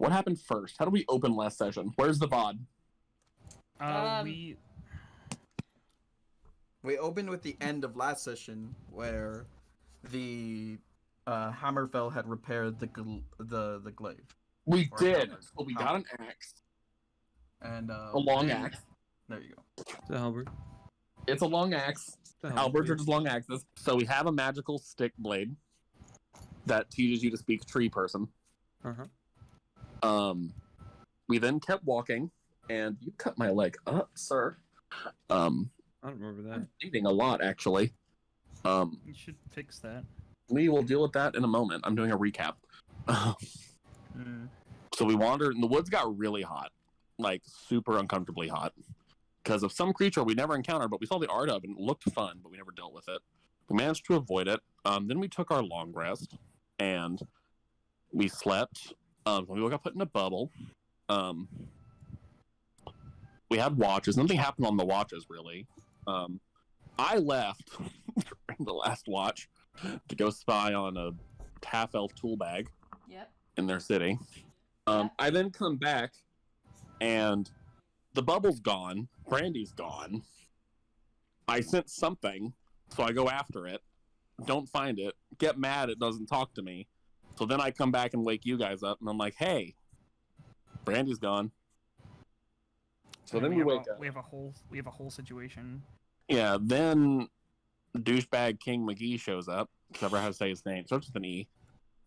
What happened first? How did we open last session? Where's the VOD? We opened with the end of last session where the Hammerfell had repaired the glaive. We Or did. helmet. So we got an axe. And A long axe. There you go. It's a halberd. It's a long axe. Halberds are just long axes. So we have a magical stick blade that teaches you to speak tree person. We then kept walking, and you cut my leg up, sir. I don't remember that. I'm bleeding a lot, actually. You should fix that. We will deal with that in a moment. I'm doing a recap. So we wandered, and the woods got really hot. Like, super uncomfortably hot. Because of some creature we never encountered, but we saw the art of, and it looked fun, but we never dealt with it. We managed to avoid it. Then we took our long rest, and we slept. When we woke up, put in a bubble. We had watches. Nothing happened on the watches, really. I left during the last watch to go spy on a half-elf tool bag in their city. I then come back, and the bubble's gone. Brandy's gone. I sense something, so I go after it. Don't find it. Get mad it doesn't talk to me. So then I come back and wake you guys up, and I'm like, hey, Brandy's gone. So then we wake up. We have a whole situation. Yeah, then douchebag King McGee shows up. Never how to say his name. Starts with an E.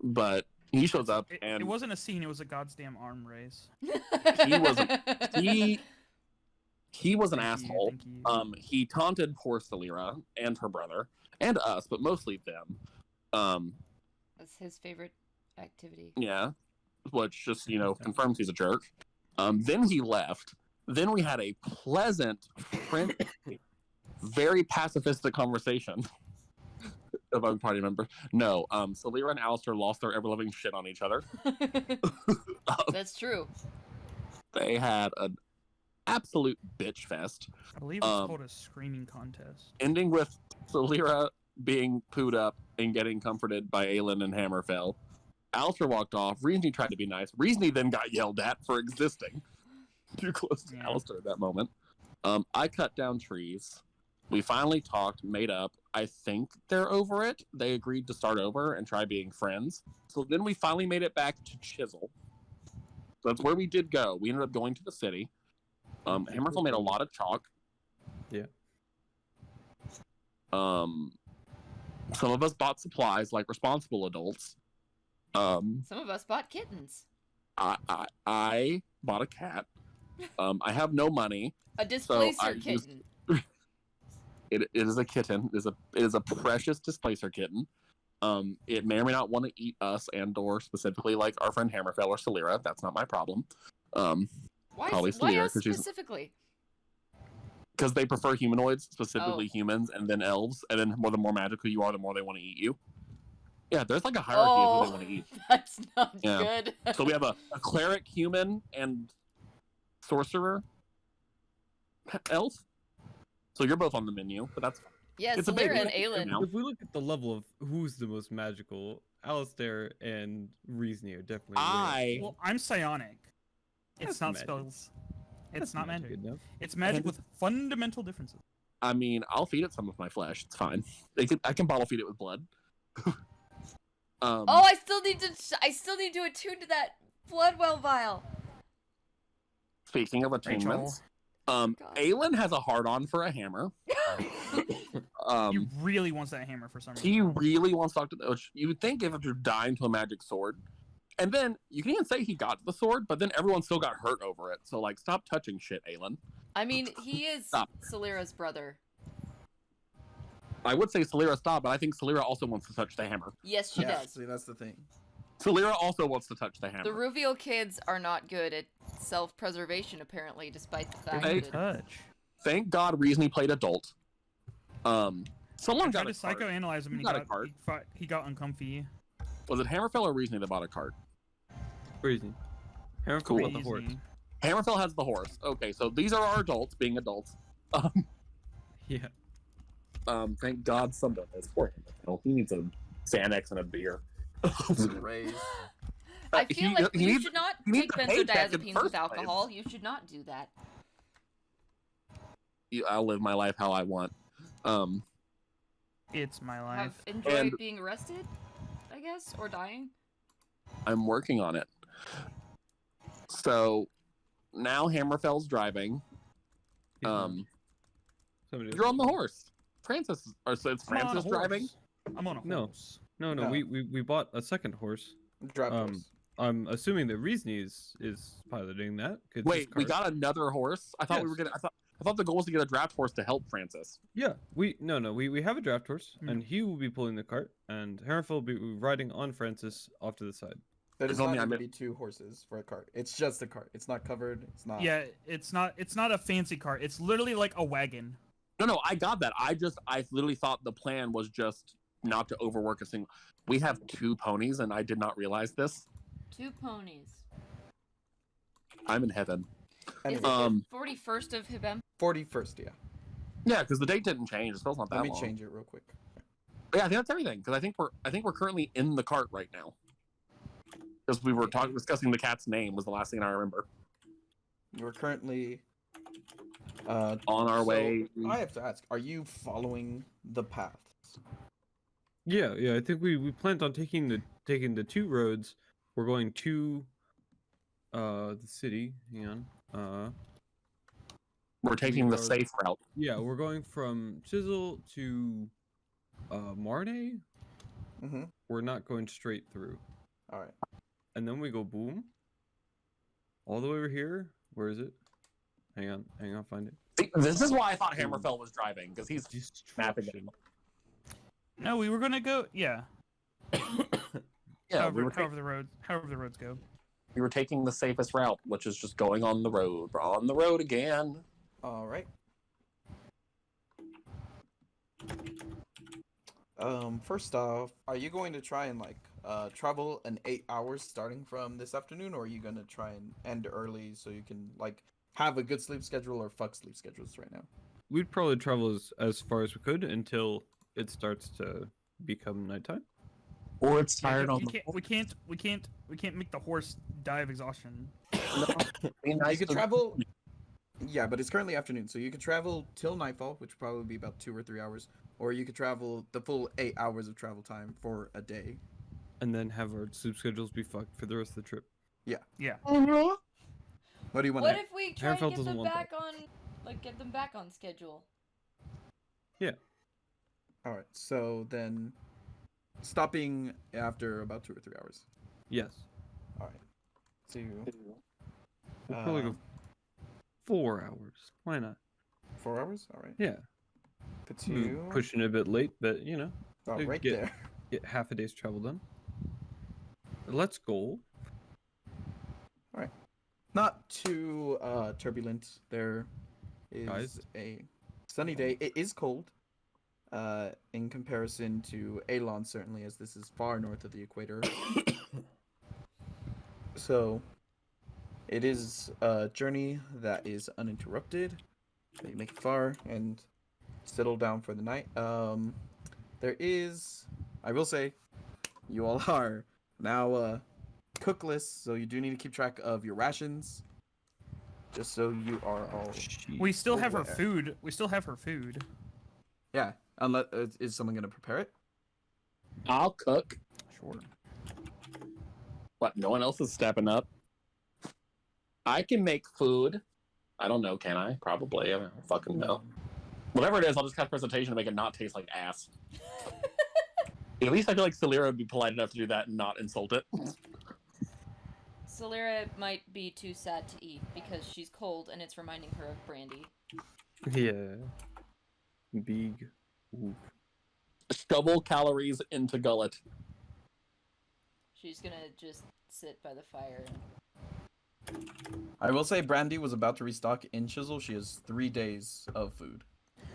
But he shows up, and it wasn't a scene. It was a goddamn arm race. He was an asshole. He taunted poor Celira and her brother and us, but mostly them. That's his favorite activity. Yeah, which just confirms he's a jerk. Then he left. Then we had a pleasant, friendly, very pacifistic conversation about party members. No, Celira and Alastair lost their ever-loving shit on each other. That's true. They had an absolute bitch fest. I believe it's called a screaming contest. Ending with Celira being pooed up and getting comforted by Aelen and Hammerfell. Alastair walked off. Reasony tried to be nice. Reasony then got yelled at for existing. Too close to Alastair at that moment. I cut down trees. We finally talked, made up. I think they're over it. They agreed to start over and try being friends. So then we finally made it back to Chisel. That's where we did go. We ended up going to the city. Hammerfell made a lot of chalk. Yeah. Some of us bought supplies like responsible adults. Some of us bought kittens. I bought a cat. I have no money. A displacer kitten. It is a kitten. It is a precious displacer kitten. It may or may not want to eat us or specifically like our friend Hammerfell or Celira. That's not my problem. Why Celira, us specifically? Because they prefer humanoids, specifically humans, and then elves, and then the more magical you are, the more they want to eat you. Yeah, there's like a hierarchy of who they want to eat. That's not good. So we have a cleric, human, and sorcerer elf. So you're both on the menu, but that's fine. Yeah, it's Celira and Aelen. If we look at the level of who's the most magical, Alastair and Reasony are definitely. Well, I'm psionic. It's not spells. It's not magic. It's magic with fundamental differences. I mean, I'll feed it some of my flesh. It's fine. I can bottle feed it with blood. I still need to attune to that Bloodwell vial. Speaking of attunements, Aelen has a hard-on for a hammer. He really wants that hammer for some reason. He really wants to talk to the... You would think if you're dying to a magic sword. And then, you can even say he got the sword, but then everyone still got hurt over it. So, stop touching shit, Aelen. I mean, he is Celira's brother. I would say Celira stop, but I think Celira also wants to touch the hammer. Yes, she does. See, that's the thing. Celira also wants to touch the hammer. The Ruviel kids are not good at self-preservation, apparently, despite the fact that... Thank God Reasony played adult. Someone got a cart. Psychoanalyze him and he got uncomfy. Was it Hammerfell or Reasony that bought a cart? Reasony. Hammerfell bought the horse. Hammerfell has the horse. Okay, so these are our adults being adults. Yeah. Thank God someone is for him. He needs a Xanax and a beer. I feel like you should not take benzodiazepines with alcohol. You should not do that. I'll live my life how I want. It's my life. Enjoy being arrested, I guess, or dying. I'm working on it. So now Hammerfell's driving. You're on the horse. Francis, so it's Francis driving. I'm on a horse. No. We bought a second horse. Horse. I'm assuming that Reesney is piloting that. Wait, we got another horse? I thought we were gonna. I thought the goal was to get a draft horse to help Francis. Yeah, we have a draft horse, and he will be pulling the cart, and Hammerfell will be riding on Francis off to the side. There's not going to be 2 horses for a cart. It's just a cart. It's not covered. It's not. Yeah, it's not a fancy cart. It's literally like a wagon. No, I got that. I literally thought the plan was just not to overwork a single. We have 2 ponies, and I did not realize this. 2 ponies. I'm in heaven. Is it the 41st of Hibem? 41st, yeah. Yeah, because the date didn't change. It's still not that long. Let me change it real quick. Yeah, I think that's everything. Because I think we're currently in the cart right now. Because we were discussing the cat's name was the last thing I remember. We're currently on our way. I have to ask: are you following the paths? Yeah. I think we planned on taking the 2 roads. We're going to the city. Hang on. We're taking the safe route. Yeah, we're going from Chisel to Marne. Mm-hmm. We're not going straight through. All right. And then we go boom. All the way over here. Where is it? Hang on, find it. See, this is why I thought Hammerfell was driving, because he's mapping it. No, we were gonna go. Yeah. Yeah. However the roads go. We were taking the safest route, which is just going on the road. We're on the road again. All right. First off, are you going to try and travel in 8 hours starting from this afternoon, or are you gonna try and end early so you can have a good sleep schedule, or fuck sleep schedules right now? We'd probably travel as far as we could until it starts to become nighttime. Or it's tired on we can't make the horse die of exhaustion. You could travel. Yeah, but it's currently afternoon, so you could travel till nightfall, which would probably be about 2 or 3 hours, or you could travel the full 8 hours of travel time for a day, and then have our sleep schedules be fucked for the rest of the trip. Yeah. Mm-hmm. What do you want? What if we try to Hammerfell get doesn't them want back on, get them back on schedule? Yeah. All right. So then, stopping after about 2 or 3 hours. Yes. All right. 2. We'll probably go 4 hours. Why not? 4 hours. All right. Yeah. Put you pushing a bit late, but right there. Get half a day's travel done. Let's go. All right. Not too turbulent. There is a sunny day. It is cold. In comparison to Aelen, certainly, as this is far north of the equator. So, it is a journey that is uninterrupted. So you make it far and settle down for the night. There is, I will say, you all are now cookless, so you do need to keep track of your rations. Just so you are all. We still have her food. Yeah, unless is someone gonna prepare it? I'll cook. Sure. What? No one else is stepping up. I can make food. I don't know. Can I? Probably. I don't fucking know. Whatever it is, I'll just cast presentation to make it not taste like ass. At least I feel like Celira would be polite enough to do that and not insult it. Celira might be too sad to eat because she's cold and it's reminding her of Brandy. Yeah. Big. Oof. Shovel calories into gullet. She's gonna just sit by the fire. I will say Brandy was about to restock in Chisel. She has 3 days of food.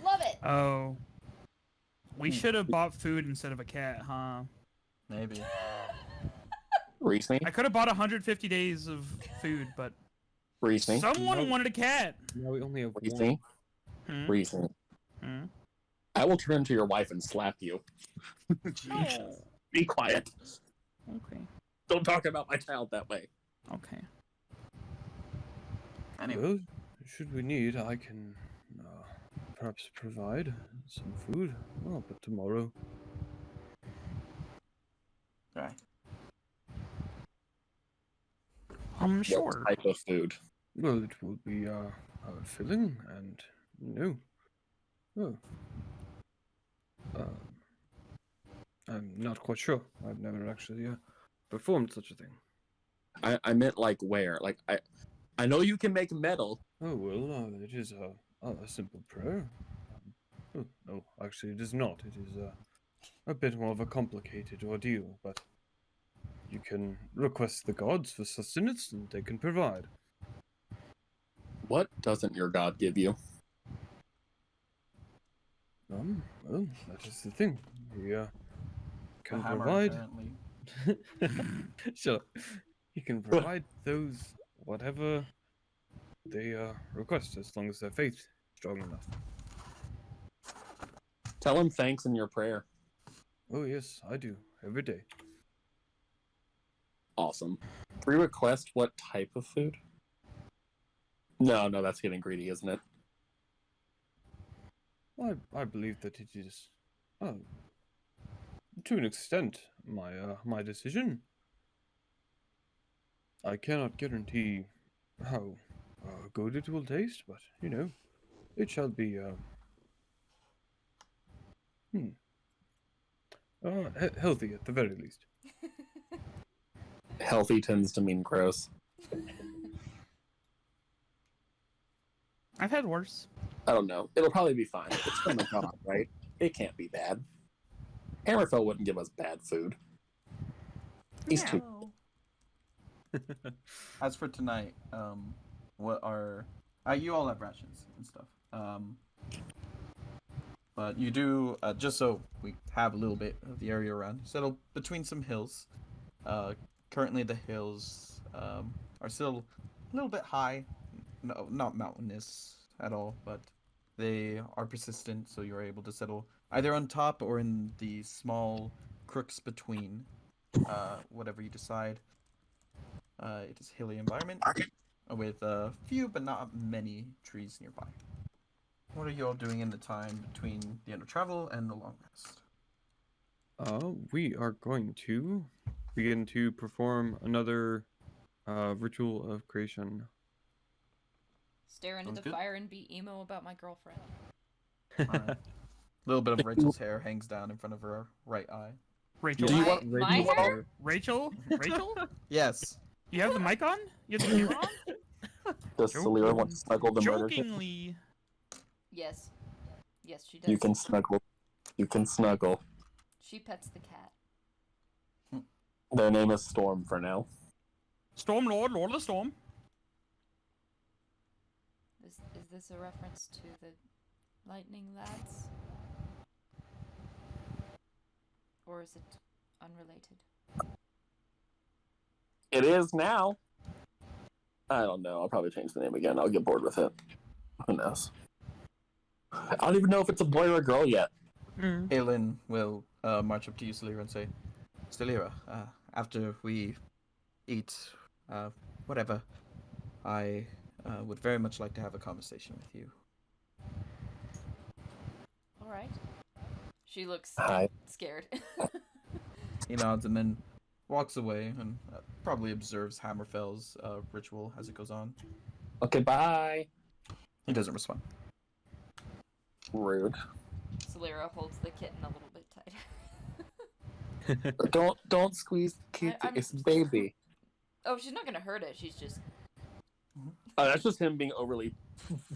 Love it! Oh. We should have bought food instead of a cat, huh? Maybe. Reese. I could have bought 150 days of food, but Reese. someone wanted a cat. Now we only have Reese. one. Reese. I will turn to your wife and slap you. Oh. Be quiet. Okay. Don't talk about my child that way. Okay. Anyway. Well, should we need, I can perhaps provide some food. Oh, but tomorrow. Alright. Sure. What type of food? Well, it will be filling and no. Oh. I'm not quite sure. I've never actually performed such a thing. I meant like where? Like I know you can make metal. Oh well, it is a simple prayer. Oh, no, actually, it is not. It is a bit more of a complicated ordeal, but you can request the gods for sustenance, and they can provide. What doesn't your god give you? Well, that is the thing. He can The hammer, provide. apparently. Sure, he can provide those whatever they request, as long as their faith is strong enough. Tell him thanks in your prayer. Oh yes, I do every day. Awesome. Pre-request what type of food? No, that's getting greedy, isn't it? I believe that it is, to an extent, my decision. I cannot guarantee how good it will taste, but you know, it shall be healthy at the very least. Healthy tends to mean gross. I've had worse. I don't know. It'll probably be fine. It's from the god, right? It can't be bad. Hammerfell wouldn't give us bad food. He's too. As for tonight, what are you all have rations and stuff. But you do just so we have a little bit of the area around. Settle between some hills. Currently the hills are still a little bit high. No, not mountainous at all, but they are persistent, so you're able to settle either on top or in the small crooks between. Whatever you decide. It is hilly environment with a few but not many trees nearby. What are you all doing in the time between the end of travel and the long rest? We are going to begin to perform another ritual of creation. Stare into the fire and be emo about my girlfriend. A little bit of Rachel's hair hangs down in front of her right eye. Rachel. Do you want my hair? Rachel? Rachel? Yes. You have the mic on? You have the camera on? Does Celira want to snuggle the murder kitten? Jokingly. Yes. Yes, she does. You can snuggle. You can snuggle. She pets the cat. Their name is Storm for now. Storm Lord, Lord of the Storm. Is this a reference to the lightning lads? Or is it unrelated? It is now. I don't know. I'll probably change the name again. I'll get bored with it. Who knows? I don't even know if it's a boy or a girl yet. Aelen will march up to you, Celira, and say, Celira, after we eat whatever, I would very much like to have a conversation with you. Alright. She looks Hi. scared. He nods and then walks away and probably observes Hammerfell's ritual as it goes on. Okay, bye. He doesn't respond. Rude. Celira holds the kitten a little bit tighter. Don't squeeze the kitty. It's baby. Oh, she's not gonna hurt it. She's just. Oh, that's just him being overly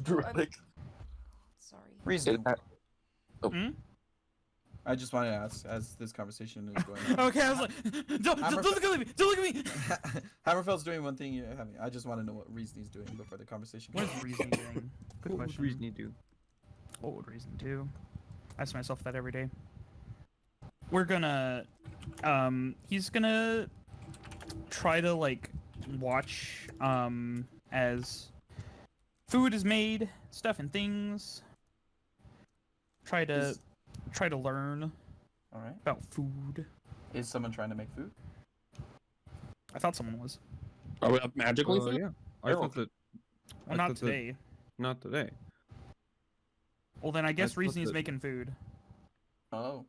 dramatic. Sorry. Reason. Oh. I just wanted to ask, as this conversation is going on. Okay, I was like, don't look at me! Don't look at me! Hammerfell's doing one thing you're having. I just want to know what Reason is doing before the conversation. What is Reason doing? Good What question. would Reason do? What would Reason do? I ask myself that every day. We're gonna, he's gonna try to like watch, as food is made, stuff and things. Try to learn All right. about food. Is someone trying to make food? I thought someone was. Are we magically? Yeah. I thought that. Well, not today. Not today. Well, then I guess Reasoning is making food. Oh.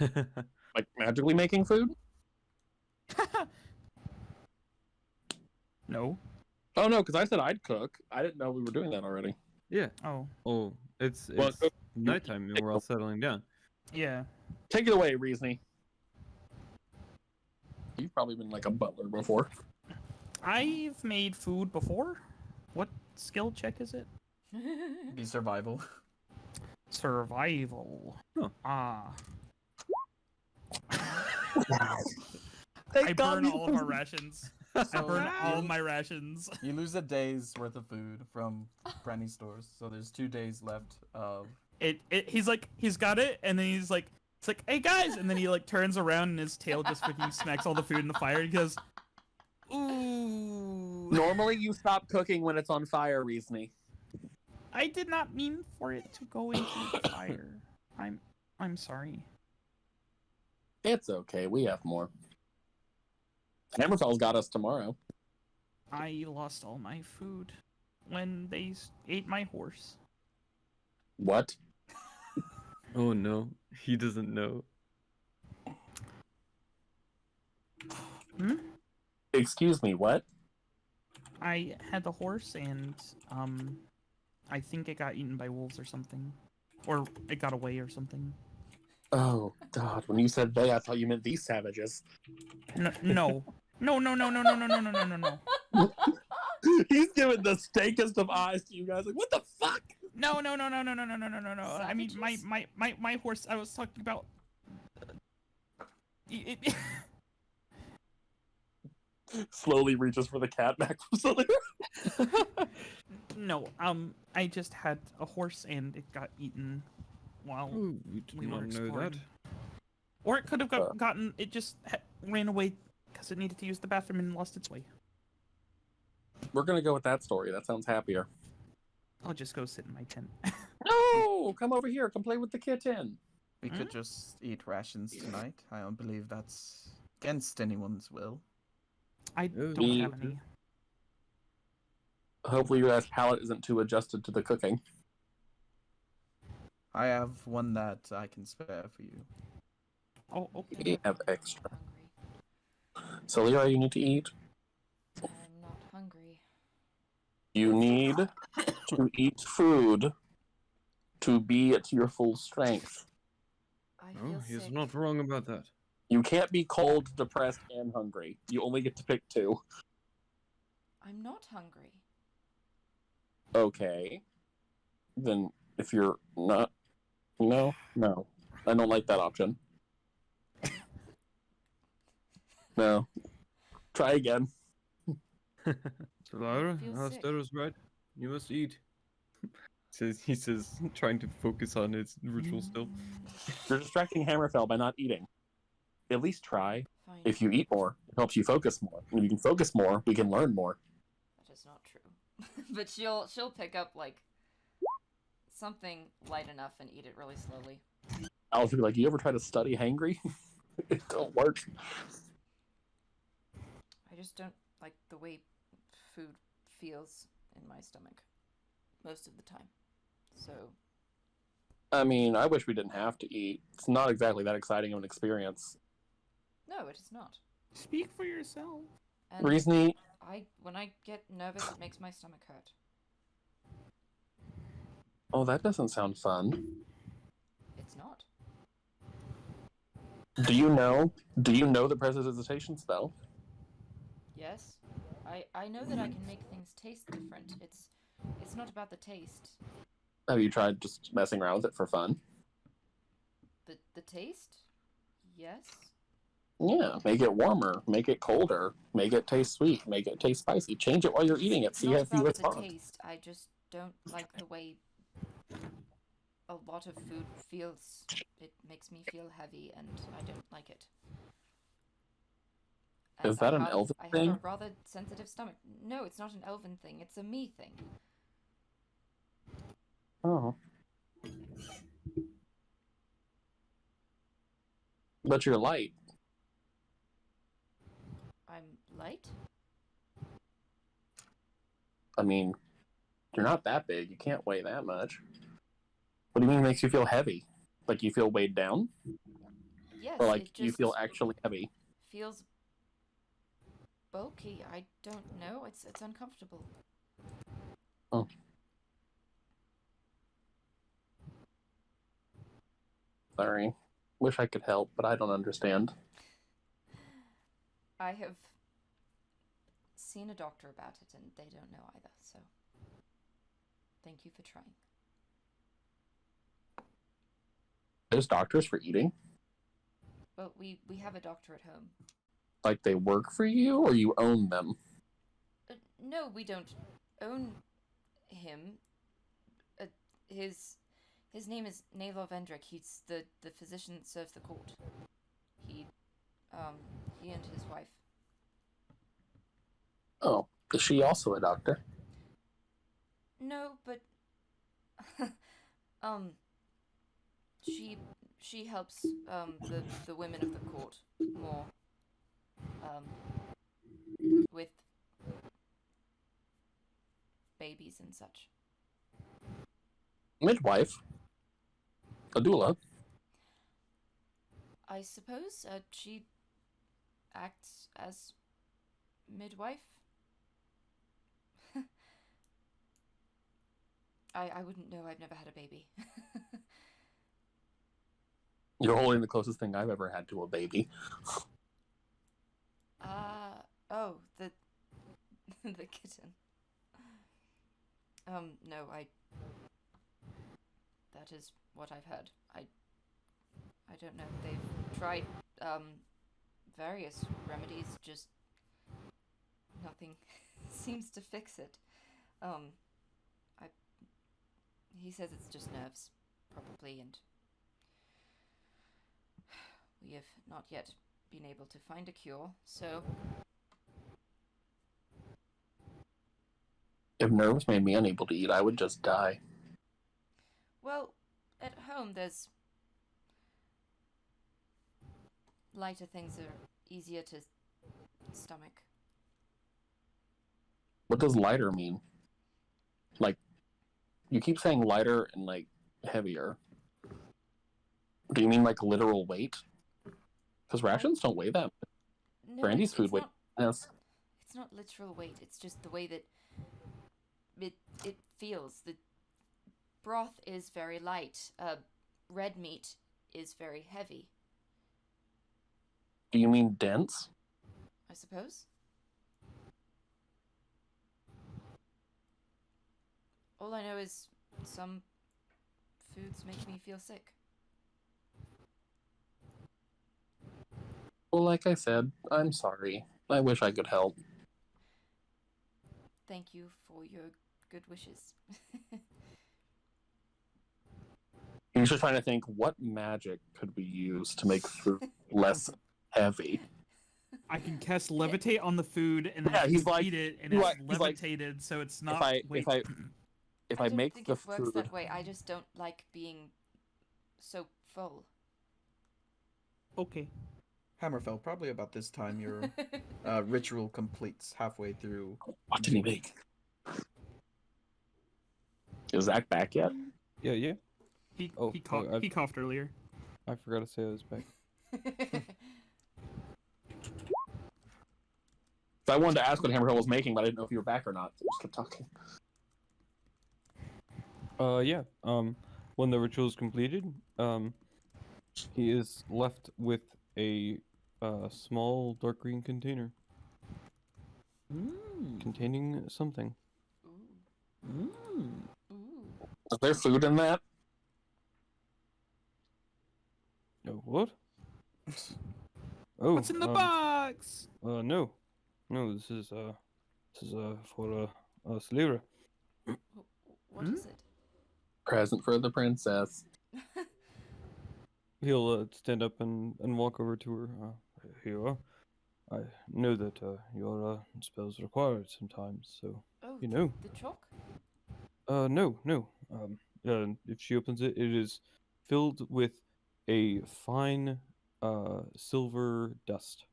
Like magically making food? No. Oh no, because I said I'd cook. I didn't know we were doing that already. Yeah. Oh. Oh, it's Well, nighttime and we're all settling down. Yeah. Take it away, Reasoning. You've probably been like a butler before. I've made food before. What skill check is it? Be survival. Survival. Huh. Ah. Wow. I burn all of our rations. I burn all you- my rations. You lose a day's worth of food from Brandy stores, so there's 2 days left of. He's got it, and then it's like, hey guys, and then he like turns around and his tail just freaking smacks all the food in the fire. And he goes, ooh. Normally you stop cooking when it's on fire, Reasoning. I did not mean for it to go into the fire. I'm sorry. It's okay, we have more. Hammerfell's got us tomorrow. I lost all my food when they ate my horse. What? Oh no, he doesn't know. Hmm? Excuse me, what? I had the horse and I think it got eaten by wolves or something. Or it got away or something. Oh, God. When you said they, I thought you meant these savages. No. No. He's giving the steakest of eyes to you guys. Like, what the fuck? No. I mean, my horse. I was talking about. Slowly reaches for the cat back from somewhere. No. I just had a horse and it got eaten while Oh, we did we not were know exploring. that. Or it could have gotten. It just ran away because it needed to use the bathroom and lost its way. We're gonna go with that story. That sounds happier. I'll just go sit in my tent. No! Come over here. Come play with the kitten. We could just eat rations tonight. I don't believe that's against anyone's will. I Oh, don't have any. Hopefully your guys' palate isn't too adjusted to the cooking. I have one that I can spare for you. Oh, okay. We have extra. Hungry. So, Leroy, you need to eat. I'm not hungry. You need to eat food to be at your full strength. I Oh, feel he's sick. not wrong about that. You can't be cold, depressed, and hungry. You only get to pick two. I'm not hungry. Okay. Then if you're not... No. I don't like that option. No. Try again. So, Lyra, feel Alastair is right. You must eat. He says, trying to focus on his ritual still. You're distracting Hammerfell by not eating. At least try. Fine. If you eat more, it helps you focus more. And if you can focus more, we can learn more. That is not true. But she'll pick up like something light enough and eat it really slowly. I was like, you ever try to study hangry? It don't work. I just don't like the way food feels in my stomach most of the time. So I mean, I wish we didn't have to eat. It's not exactly that exciting of an experience. no, it is not. Speak for yourself. And Reasoning, when I get nervous, it makes my stomach hurt. oh, that doesn't sound fun. It's not. Do you know the prestidigitation spell? Yes, I know that I can make things taste different. It's not about the taste. Have you tried just messing around with it for fun? The taste? Yes. Yeah, make it warmer, make it colder, make it taste sweet, make it taste spicy. Change it while you're eating it, It's see not if you about the respond. taste. I just don't like the way a lot of food feels. It makes me feel heavy, and I don't like it. Is that an I elven have thing? a rather sensitive stomach. No, it's not an elven thing. It's a me thing. Oh. But you're light. I'm light? I mean, you're not that big. You can't weigh that much. What do you mean it makes you feel heavy? Like you feel weighed down? Yes, Or like it you just feel actually heavy? feels bulky. I don't know. It's uncomfortable. Oh. Sorry. Wish I could help, but I don't understand. I have seen a doctor about it, and they don't know either, so thank you for trying. There's doctors for eating? Well, we have a doctor at home. Like they work for you, or you own them? No, we don't own him. His name is Naylor Vendrick. He's the physician that serves the court. He and his wife. Oh, is she also a doctor? No, but she helps the women of the court more with babies and such. Midwife? A doula? I suppose she acts as midwife. I wouldn't know. I've never had a baby. You're holding the closest thing I've ever had to a baby. Oh, the the kitten. No, that is what I've heard. I don't know. They've tried various remedies, just nothing seems to fix it. He says it's just nerves, probably, and we have not yet been able to find a cure, so... If nerves made me unable to eat, I would just die. Well, at home there's... lighter things are easier to stomach. What does lighter mean? Like, you keep saying lighter and, like, heavier. Do you mean, like, literal weight? Because rations don't weigh that much. No, Brandy's food weight. Yes. It's not literal weight, it's just the way that it feels. The broth is very light. Red meat is very heavy. Do you mean dense? I suppose. All I know is some foods make me feel sick. Well, like I said, I'm sorry. I wish I could help. Thank you for your good wishes. You're just trying to think, what magic could we use to make food less heavy? I can cast levitate on the food, and then Yeah, he's like, eat it, and he's it's like- he's like, levitated, so it's not. If I I don't make think the it works food, that way. I just don't like being so full. Okay. Hammerfell, probably about this time your ritual completes halfway through. what did he make? Is Zach back yet? Yeah. He I've- he coughed earlier. I forgot to say I was back. So I wanted to ask what Hammerhill was making, but I didn't know if you were back or not. So I just kept talking. Yeah. When the ritual is completed, he is left with a small dark green container containing something. Ooh. Is there food in that? Oh, what? Oh, What's in the box? No, this is for Slira. What is it? Present for the princess. He'll stand up and walk over to her. Here you are. I know that your spells require it sometimes, so Oh, you know. the chalk? No. If she opens it, it is filled with a fine silver dust.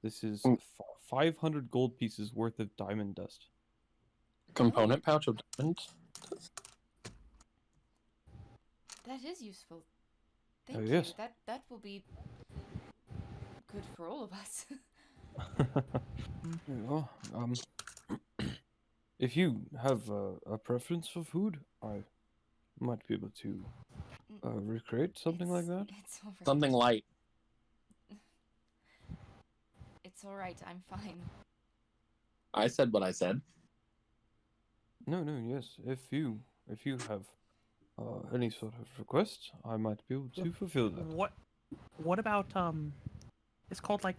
This is Mm. 500 gold pieces worth of diamond dust. Component pouch of diamonds. That is useful. Oh, Thank yes. you. That will be good for all of us. Well, if you have a preference for food, I might be able to recreate something like that. It's all right. Something light. It's all right. I'm fine. I said what I said. No, yes. If you have any sort of request, I might be able to fulfill that. What about it's called like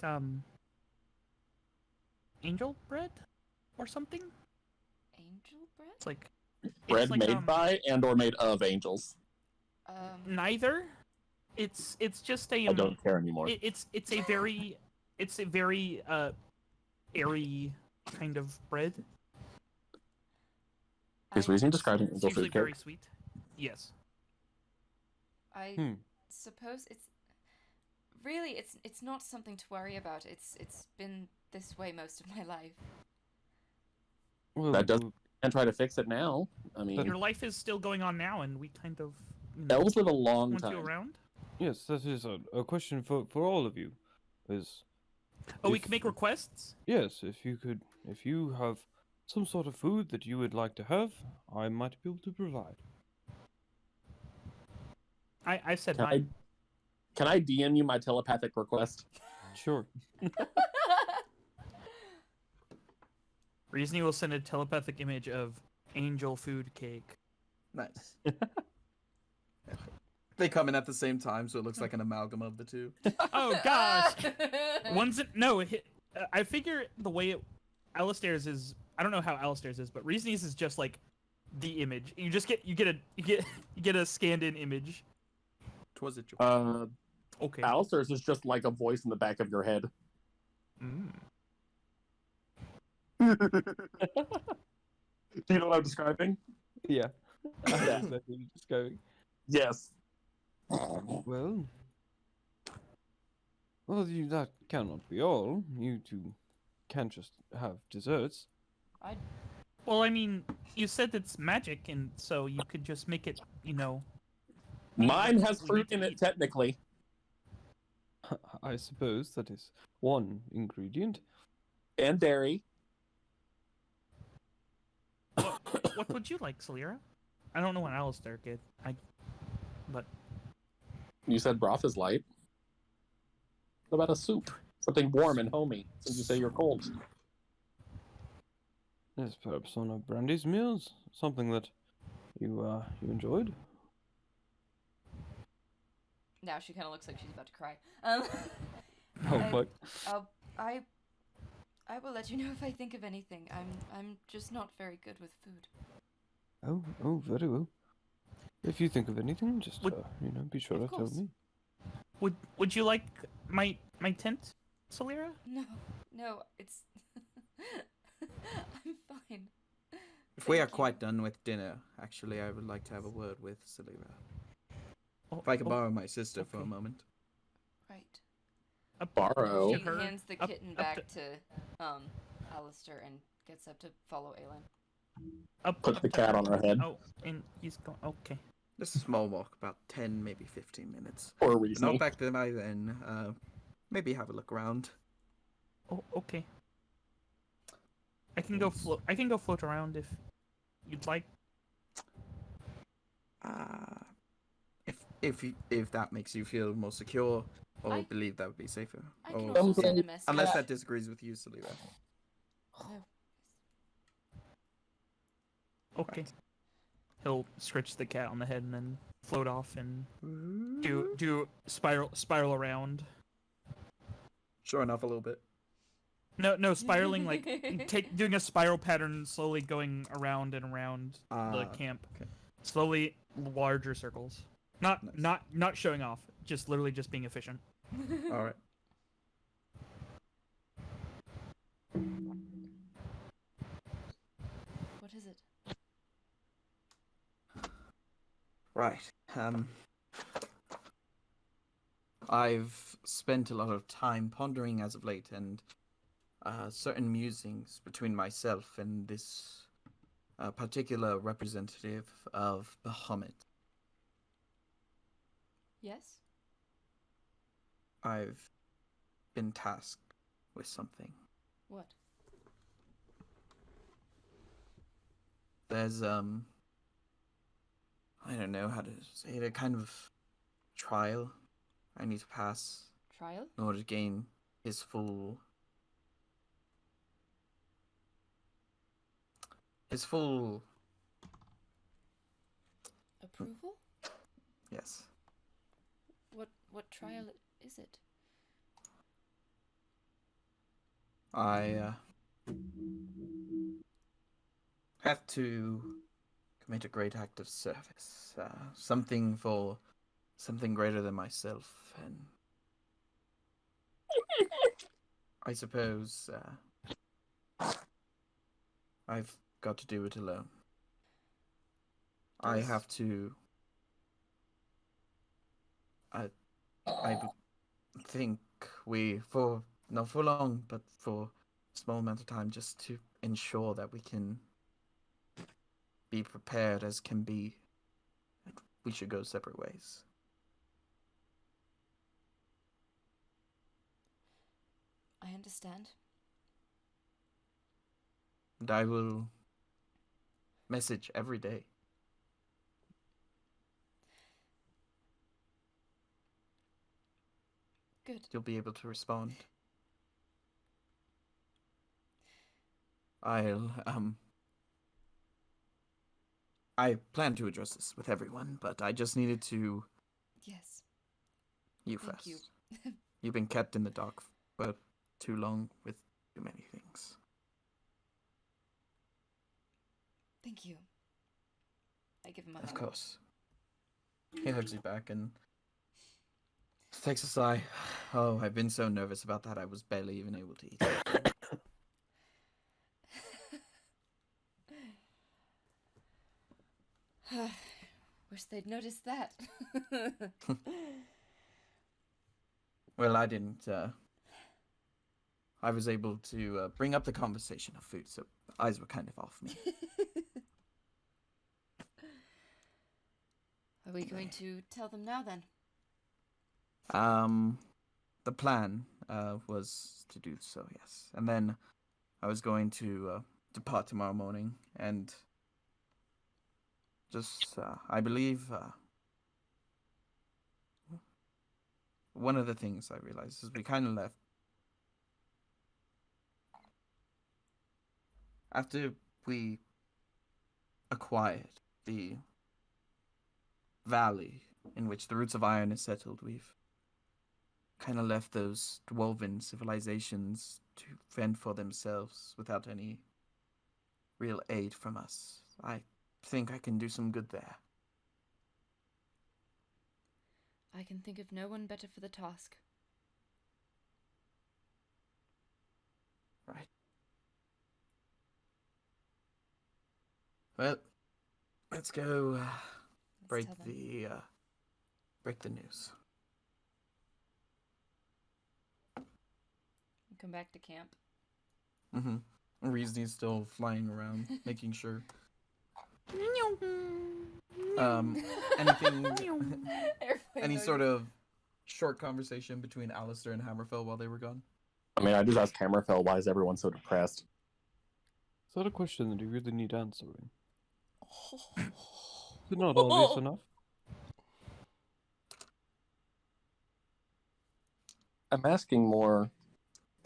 angel bread or something? Angel bread? It's like Bread like, made by and or made of angels. Neither. It's just a I don't care anymore. it's a very airy kind of bread. Is reason describing It's angel usually food cake? very sweet. Yes. I suppose it's not something to worry about. It's been this way most of my life. Well, That doesn't. And try to fix it now. I mean, Your life is still going on now, and we kind of elves live a long want you time. around. yes, that is a question for all of you. Is Oh, we can make requests. yes, if you have some sort of food that you would like to have, I might be able to provide. I said Can mine. Can I DM you my telepathic request? Sure. Reasoning will send a telepathic image of angel food cake. Nice. They come in at the same time, so it looks like an amalgam of the two. Oh gosh. I figure the way Alastair's is. I don't know how Alastair's is, but Reasoning's is just like the image. You get a scanned in image. Was it your Okay. Alastair's is just like a voice in the back of your head. Mm. Do you know what I'm describing? Yeah. I Yeah. know exactly what you're just going. Yes. Well, that cannot be all. You two can't just have desserts. Well, I mean, you said it's magic, and so you could just make it. Mine has We fruit need in to it, eat. technically. I suppose that is one ingredient. And dairy. What would you like, Celira? I don't know what Alastair did. But You said broth is light. What about a soup? Something warm and homey, since you say you're cold. Yes, perhaps one of Brandy's meals, something that you enjoyed. Now she kind of looks like she's about to cry. Oh fuck. I will let you know if I think of anything. I'm just not very good with food. Oh, very well. If you think of anything, just Would- be sure Of to tell course. me. would you like my tent, Celira? No, it's I'm fine. If we are Thank you. quite done with dinner, actually, I would like to have a word with Celira. Oh, If I can oh, borrow my sister for a okay. moment. Right. Borrow. She Give her hands the up- kitten up back to Alastair and gets up to follow Aelen. Put the cat on her head. Oh, and he's going. Okay. Just a small walk, about 10, maybe 15 minutes. For a And reason. I'll back them by then. Maybe have a look around. Oh, okay. I can go float. I can go float around if you'd like. If that makes you feel more secure, or I- believe that would be safer. I can Or also send a message. unless that disagrees with you, Celira. No. Okay. He'll scratch the cat on the head and then float off and do spiral around. Sure enough, a little bit. No, spiraling like doing a spiral pattern, slowly going around and around the camp. okay. Slowly larger circles. Not Nice. not showing off. Just literally just being efficient. All right. What is it? Right. I've spent a lot of time pondering as of late, and certain musings between myself and this particular representative of Bahamut. Yes? I've been tasked with something. What? There's I don't know how to say it, a kind of trial I need to pass Trial? in order to gain his full Approval? yes. What trial is it? I have to commit a great act of service, something for something greater than myself, and I suppose I've got to do it alone. I have to. I think not for long, but for a small amount of time, just to ensure that we can be prepared as can be. We should go separate ways. I understand. And I will message every day. Good. You'll be able to respond. I plan to address this with everyone, but I just needed to. Yes. You Thank first. you. You've been kept in the dark for too long with too many things. Thank you. I give him a Of hug. course. He hugs you back and takes a sigh. Oh, I've been so nervous about that I was barely even able to eat. Wish they'd noticed that. Well, I didn't. I was able to bring up the conversation of food, so eyes were kind of off me. Are we going to tell them now then? The plan was to do so, yes. And then I was going to depart tomorrow morning, and just, I believe, one of the things I realized is we kind of left. After we acquired the valley in which the roots of iron is settled, we've kind of left those dwarven civilizations to fend for themselves without any real aid from us. I think I can do some good there. I can think of no one better for the task. Right. Well, let's go break tell them. the news. Come back to camp. Mm-hmm. Reezy's still flying around, making sure. Anything, any sort of short conversation between Alastair and Hammerfell while they were gone? I mean, I just asked Hammerfell, why is everyone so depressed? Is that a question that you really need answering? Is it not obvious enough? I'm asking more,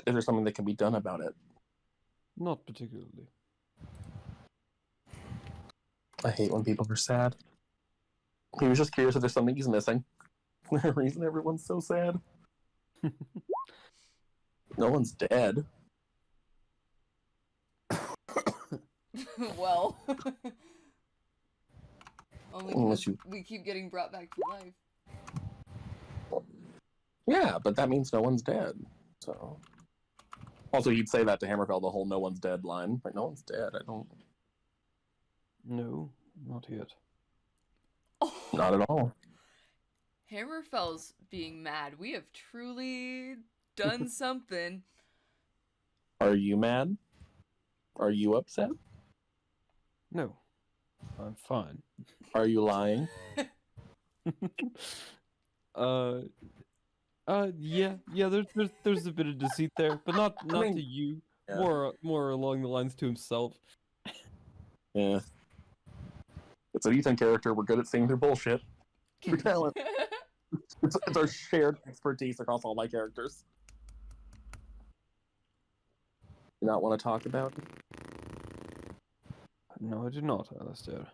is there something that can be done about it? Not particularly. I hate when people are sad. He was just curious if there's something he's missing. The reason everyone's so sad. No one's dead. Well. Only Unless because we keep getting brought back to life. Yeah, but that means no one's dead. So. Also, you'd say that to Hammerfell, the whole "no one's dead" line. Like, no one's dead. I don't. No, not yet. Not at all. Hammerfell's being mad. We have truly done something. Are you mad? Are you upset? No, I'm fine. Are you lying? Yeah. There's a bit of deceit there, but not mean, to you. yeah. More along the lines to himself. Yeah. It's an Ethan character. We're good at seeing through bullshit. True talent. It's our shared expertise across all my characters. You not want to talk about it? No, I do not, Alastair.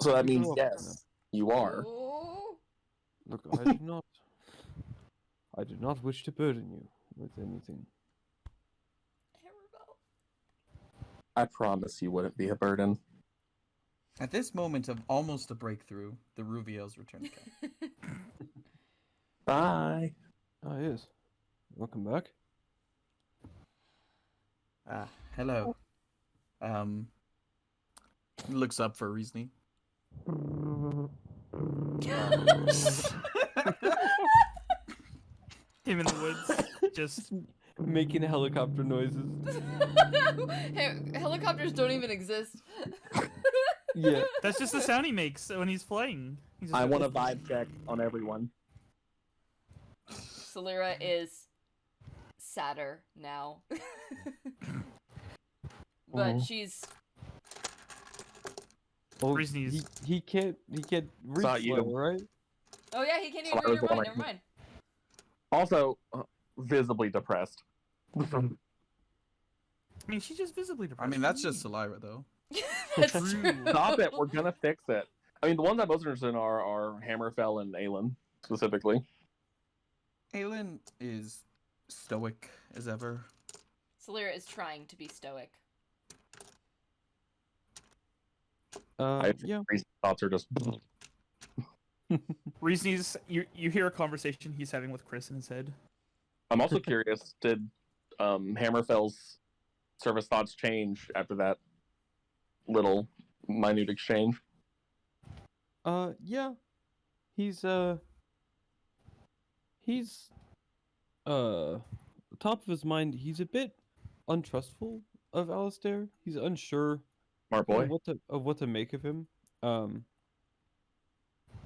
So that You means go off, yes, you are. Oh. Look, I do not. I do not wish to burden you with anything. Hammerfell. I promise you wouldn't be a burden. At this moment of almost a breakthrough, the Ruviels return again. Bye. Ah, yes. Welcome back. Hello. Looks up for Reasoning. Him in the woods, just Making helicopter noises. Hey, helicopters don't even exist. Yeah. that's just the sound he makes when he's flying. He's just I like, want a vibe check on everyone. Solera is sadder now. But Oh. she's Oh, Grizzlies. he can't reach Not you. level, right? oh yeah, he can't even I read was your the mind. one Never mind. Also, visibly depressed. I mean, she's just visibly depressed. I mean, that's just Solira, though. That's True. true. Stop it. We're gonna fix it. I mean, the ones I'm most interested in are Hammerfell and Aelen, specifically. Aelen is stoic as ever. Solera is trying to be stoic. Yeah. Reason thoughts are just. Reese's, you hear a conversation he's having with Chris in his head. I'm also curious, did Hammerfell's service thoughts change after that little minute exchange? Yeah. He's top of his mind, he's a bit untrustful of Alastair. He's unsure Smart boy. of what to make of him.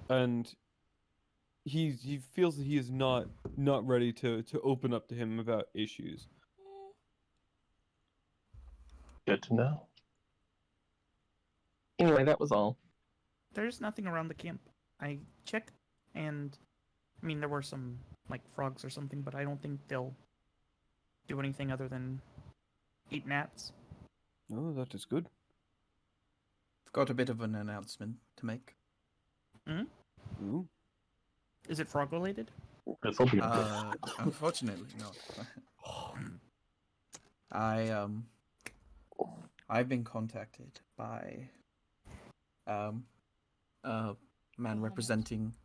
And he feels that he is not ready to open up to him about issues. Good to know. Anyway, that was all. There's nothing around the camp. I checked, and I mean, there were some like frogs or something, but I don't think they'll do anything other than eat gnats. Oh, that is good. I've got a bit of an announcement to make. Ooh. Is it frog related? This'll be Unfortunately, not. I've been contacted by a man representing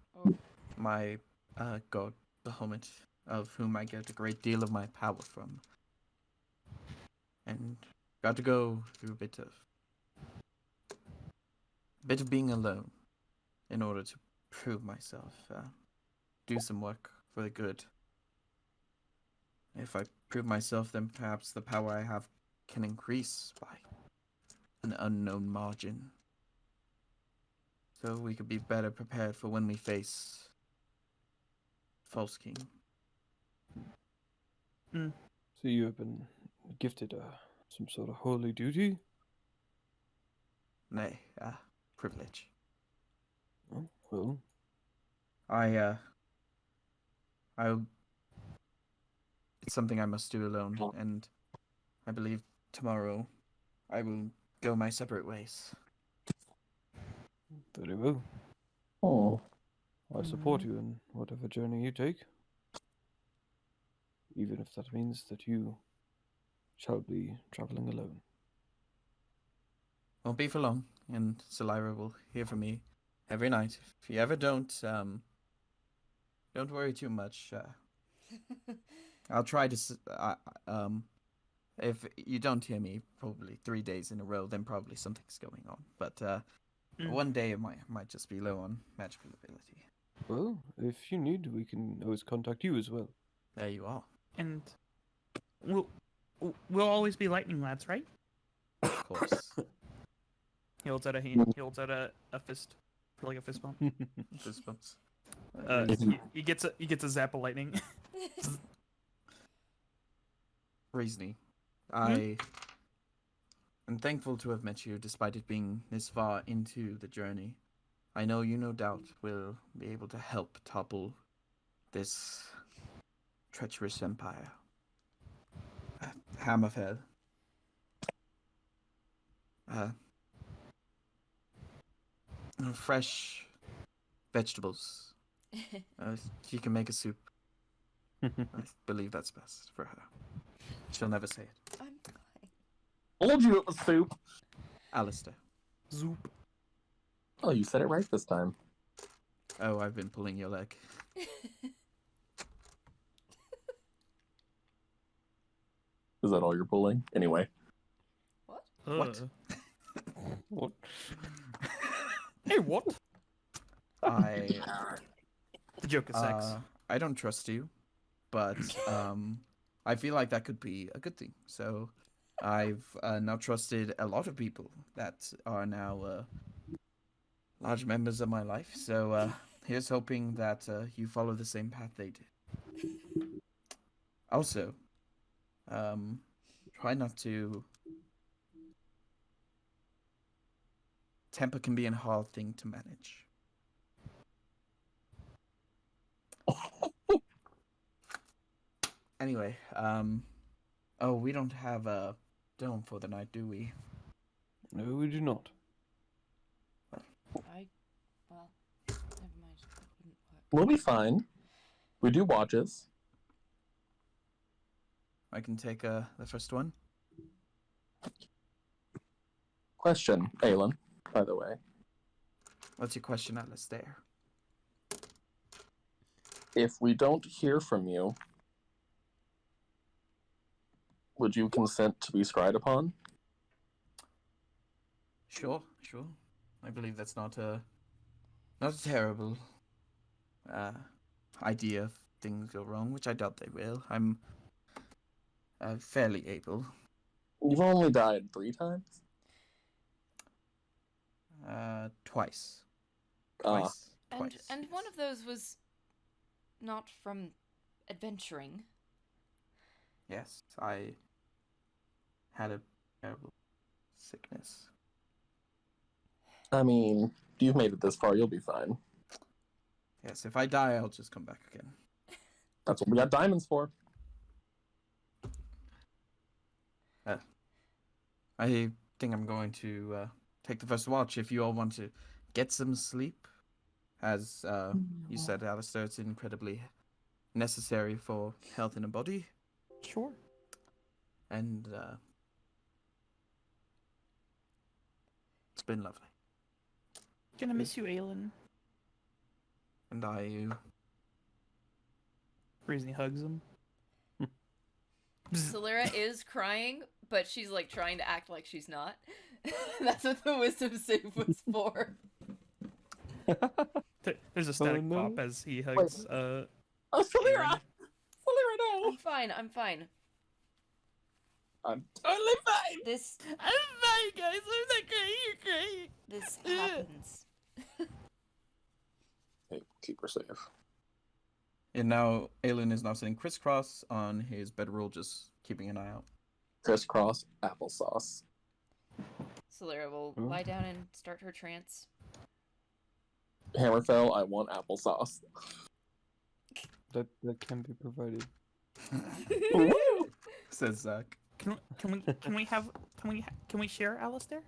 my god Bahamut, of whom I get a great deal of my power from, and got to go through a bit of being alone in order to prove myself, do some work for the good. If I prove myself, then perhaps the power I have can increase by an unknown margin. So we could be better prepared for when we face False King. So you have been gifted some sort of holy duty? Nay, privilege. Oh, well. It's something I must do alone, and I believe tomorrow I will go my separate ways. Very well. Oh. I support you in whatever journey you take. Even if that means that you shall be traveling alone. Won't be for long, and Solira will hear from me every night. If you ever don't worry too much. I'll try to. If you don't hear me probably 3 days in a row, then probably something's going on. But one day it might just be low on magical ability. Well, if you need, we can always contact you as well. There you are. And we'll always be lightning lads, right? Of course. He holds out a hand. He holds out a fist, for like a fist bump. Fist bumps. He gets a zap of lightning. Reasoning. I am thankful to have met you, despite it being this far into the journey. I know you no doubt will be able to help topple this treacherous empire. Hammerfell. Fresh vegetables. She can make a soup. I believe that's best for her. She'll never say it. I'm fine. Told you it was soup. Alastair. Zoop. Oh, you said it right this time. Oh, I've been pulling your leg. Is that all you're pulling? Anyway. What? What? What? Hey, what? I The joke is sex. I don't trust you, but I feel like that could be a good thing. So I've now trusted a lot of people that are now large members of my life. So here's hoping that you follow the same path they did. Also, try not to. Temper can be a hard thing to manage. Anyway, oh, we don't have a dome for the night, do we? No, we do not. Well, never mind. That wouldn't work. We'll be fine. We do watches. I can take the first one. Question, Aelen, by the way. What's your question, Alastair? If we don't hear from you, would you consent to be scryed upon? Sure. I believe that's not a terrible idea if things go wrong, which I doubt they will. I'm fairly able. You've only died 3 times? Twice. Twice. And one of those was not from adventuring. Yes, I had a terrible sickness. I mean, you've made it this far, you'll be fine. Yes, if I die, I'll just come back again. That's what we got diamonds for. I think I'm going to take the first watch. If you all want to get some sleep, as you said, Alastair, it's incredibly necessary for health in a body. Sure. And it's been lovely. Gonna miss you, Aelen. And you. Reason hugs him. Solera is crying, but she's like trying to act like she's not. That's what the wisdom save was for. There's a static no. pop as he hugs. Oh, Solera! Aelen. Solera, no! I'm fine. I'm fine. I'm totally fine! This I'm fine, guys. I'm not great. You're great. this happens. Hey, keep her safe. And now Aelen is now sitting crisscross on his bedroll, just keeping an eye out. Crisscross applesauce. Solera will lie down and start her trance. Hammerfell, I want applesauce. That can be provided. Says Zach. Can we share, Alastair?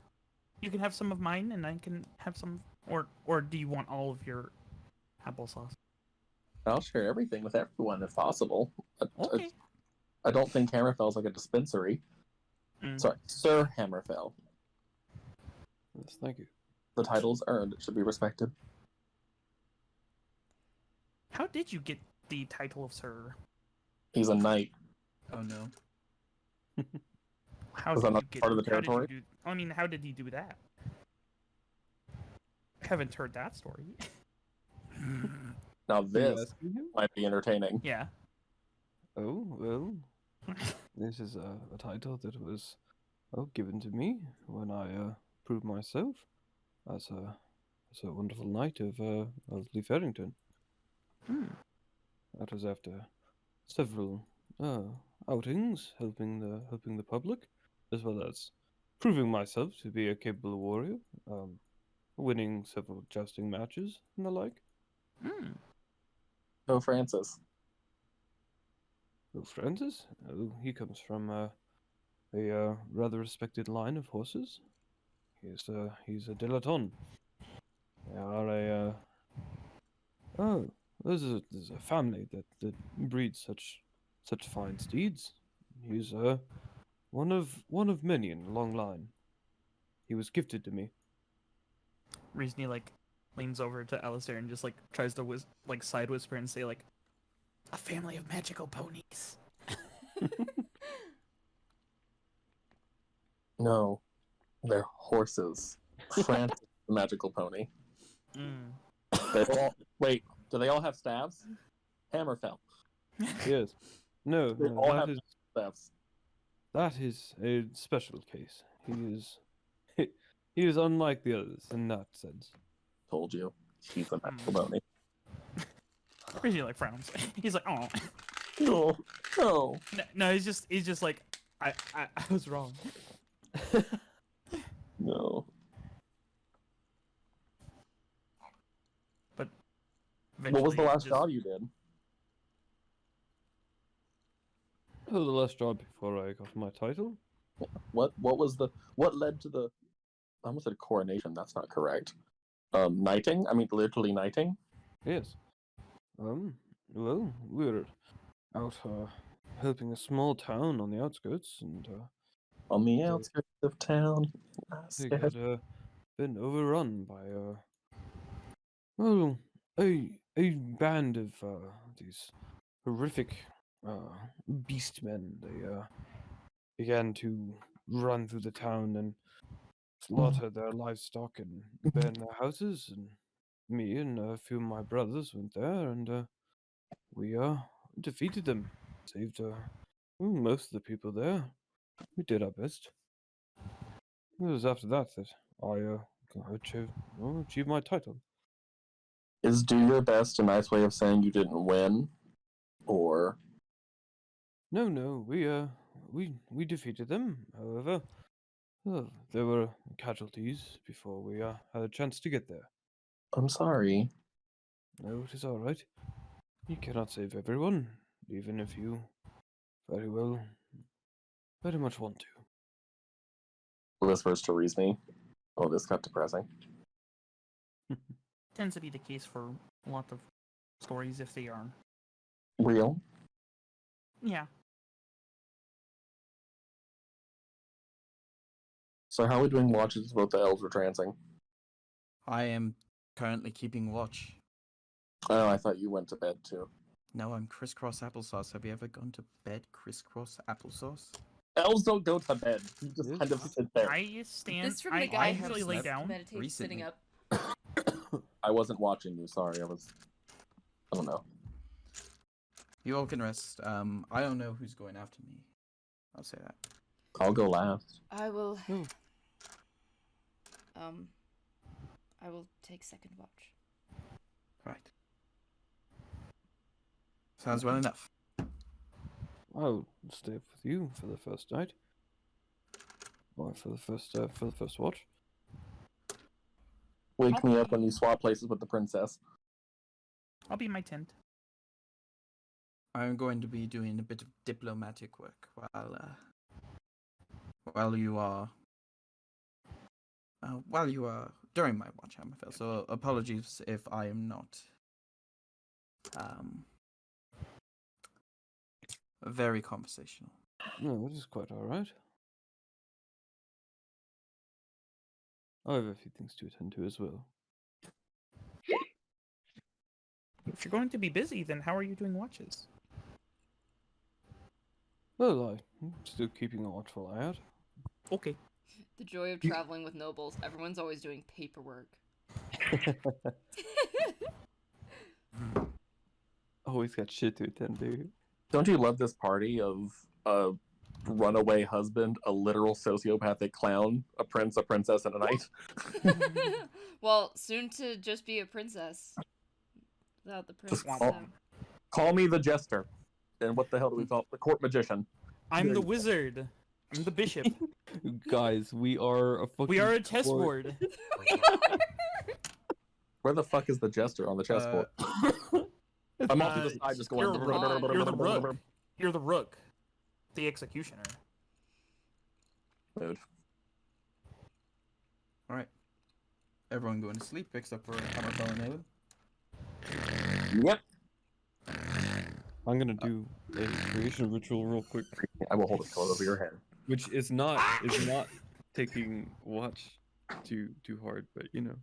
You can have some of mine, and I can have some. Or do you want all of your applesauce? I'll share everything with everyone if possible. Okay. I don't think Hammerfell's like a dispensary. Sorry, Sir Hammerfell. Yes, thank you. The title's earned. It should be respected. How did you get the title of Sir? He's a knight. Oh no. How Was did that not you get? part of the how did you territory? do- I mean, how did he do that? I haven't heard that story. Now Are you this asking him? might be entertaining. Yeah. Oh, well, this is a title that was given to me when I proved myself as a wonderful knight of Leaf Errington. Hmm. That was after several outings, helping the public, as well as proving myself to be a capable warrior, winning several jousting matches and the like. Hmm. Oh, Francis. Oh, Francis? Oh, he comes from a rather respected line of horses. He's a dilettante. They are a oh, there's a family that breeds such fine steeds. He's one of many in a long line. He was gifted to me. Reasony like leans over to Alastair and just like tries to side whisper and say like, a family of magical ponies. No, they're horses. Francis, the magical pony. They all, wait, do they all have staves? Hammerfell. Yes. No, They no, all have staves. that is a special case. He is unlike the others in that sense. Told you. He's a magical pony. Reasony like frowns. He's like, oh. No, no. No, he's just like, I was wrong. No. But What was the last just- job you did? Oh, the last job before I got my title. What led to the, I almost said coronation, that's not correct. Knighting? I mean literally knighting? Yes. Well, we were out helping a small town on the outskirts, and On the outskirts of town. they had been overrun by well, a band of these horrific beast men. They began to run through the town and slaughter their livestock and burn their houses. And me and a few of my brothers went there, and we defeated them, saved most of the people there. We did our best. It was after that I achieved my title. Is do your best a nice way of saying you didn't win? Or No, we defeated them. However, there were casualties before we had a chance to get there. I'm sorry. No, it is all right. You cannot save everyone, even if you very much want to. Whispers to Reesme. Oh, this got depressing. tends to be the case for a lot of stories if they are. Real? Yeah. So how are we doing watches about the elves were trancing? I am currently keeping watch. Oh, I thought you went to bed too. No, I'm crisscross applesauce. Have you ever gone to bed crisscross applesauce? Elves don't go to bed. You just Yes. kind of sit there. I stand. This from the I guy who actually lay slept down. meditates recently. sitting up. I wasn't watching you. Sorry, I don't know. You all can rest. I don't know who's going after me. I'll say that. I'll go last. I will. Oh. I will take second watch. Right. Sounds well enough. I'll stay up with you for the first night. Or for the first watch. Wake me up when you swap places with the princess. I'll be in my tent. I'm going to be doing a bit of diplomatic work while you are during my watch, Hammerfell. So apologies if I am not very conversational. No, that is quite all right. I have a few things to attend to as well. If you're going to be busy, then how are you doing watches? Well, I'm still keeping a watchful eye out. Okay. The joy of traveling with nobles. Everyone's always doing paperwork. Always got shit to attend to. Don't you love this party of a runaway husband, a literal sociopathic clown, a prince, a princess, and a knight? Well, soon to just be a princess. Without the prince. Just call me the jester. And what the hell do we call it? The court magician. I'm the wizard. I'm the bishop. Guys, we are a fucking. We are a chessboard. Where the fuck is the jester on the chessboard? I'm off to the side just going. You're the rook. You're the rook. The executioner. Dude. Alright. Everyone going to sleep except for Hammerfell and Aelen. Yep. I'm gonna do a creation ritual real quick. I will hold it close over your head. Which is not taking watch too hard, but you know,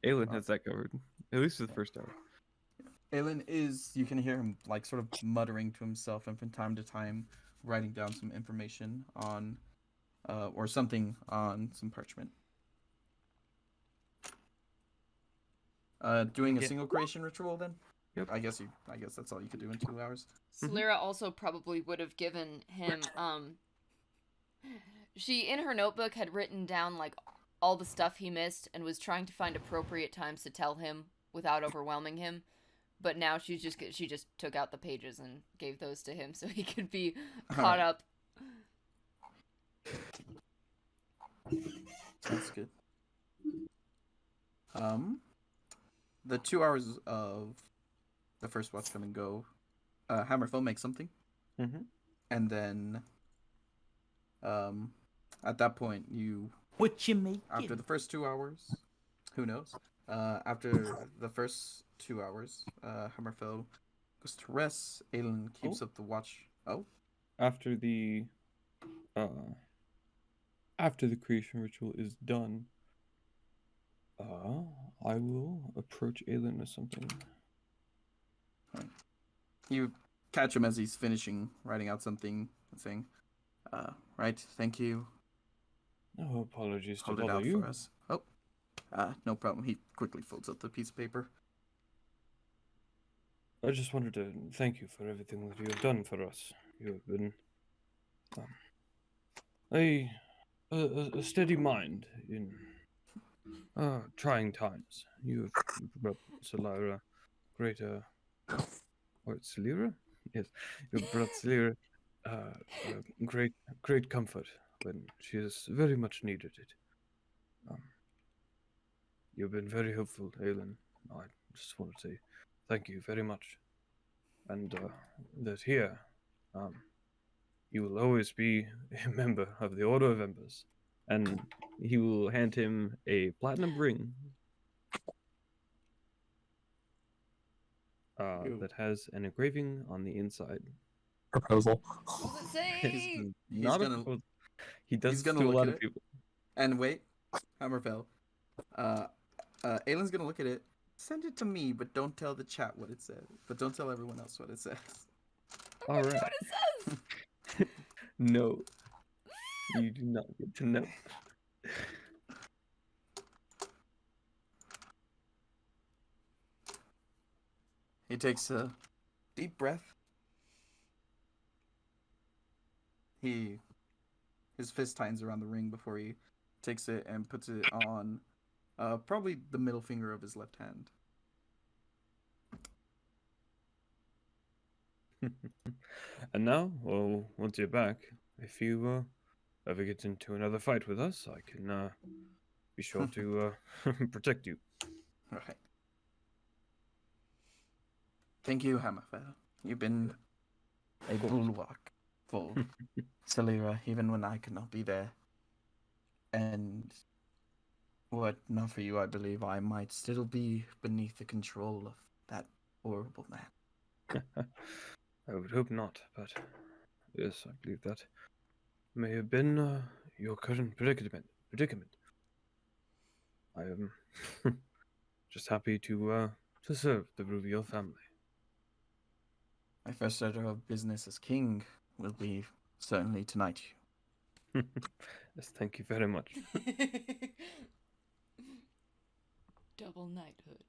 Aelen has that covered. At least for the first hour. Aelen you can hear him like sort of muttering to himself and from time to time writing down some information on, or something on some parchment. Doing a single creation ritual then? Yep. I guess that's all you could do in 2 hours. Celira also probably would have given him, she, in her notebook, had written down, like, all the stuff he missed and was trying to find appropriate times to tell him without overwhelming him. But now she just took out the pages and gave those to him so he could be caught up. That's good. The 2 hours of the first watch come and go. Hammerfell makes something. And then at that point What you make? after the first 2 hours, who knows? After the first 2 hours, Hammerfell goes to rest. Aelen keeps up the watch. Oh, After the creation ritual is done, I will approach Aelen with something. you catch him as he's finishing writing out something and saying, "Right, thank you. No apologies to Hold it bother out you. for us." Oh, no problem. He quickly folds up the piece of paper. I just wanted to thank you for everything that you have done for us. You have been a steady mind in trying times. You have brought Celira greater. What, Celira? Yes, you have brought Celira great comfort when she has very much needed it. You've been very helpful, Aelen. I just want to say thank you very much. And that here, you will always be a member of the Order of Embers. And he will hand him a platinum ring that has an engraving on the inside. Proposal. What does it say? Not a proposal. He does he's this gonna to a look lot at of it. people. And wait, Hammerfell. Aelen's gonna look at it. Send it to me, but don't tell the chat what it says. But don't tell everyone else what it says. I'm All gonna right. see what it says. No, you do not get to know. He takes a deep breath. His fist tightens around the ring before he takes it and puts it on probably the middle finger of his left hand. And now, well, once you're back, if you ever get into another fight with us, I can be sure to protect you. Right. Thank you, Hammerfell. You've been a bulwark for Celira, even when I could not be there. And were it not for you, I believe I might still be beneath the control of that horrible man. I would hope not, but yes, I believe that may have been your current predicament. I am just happy to serve the Ruviel family. My first order of business as king will be certainly tonight. Yes, thank you very much. Double knighthood.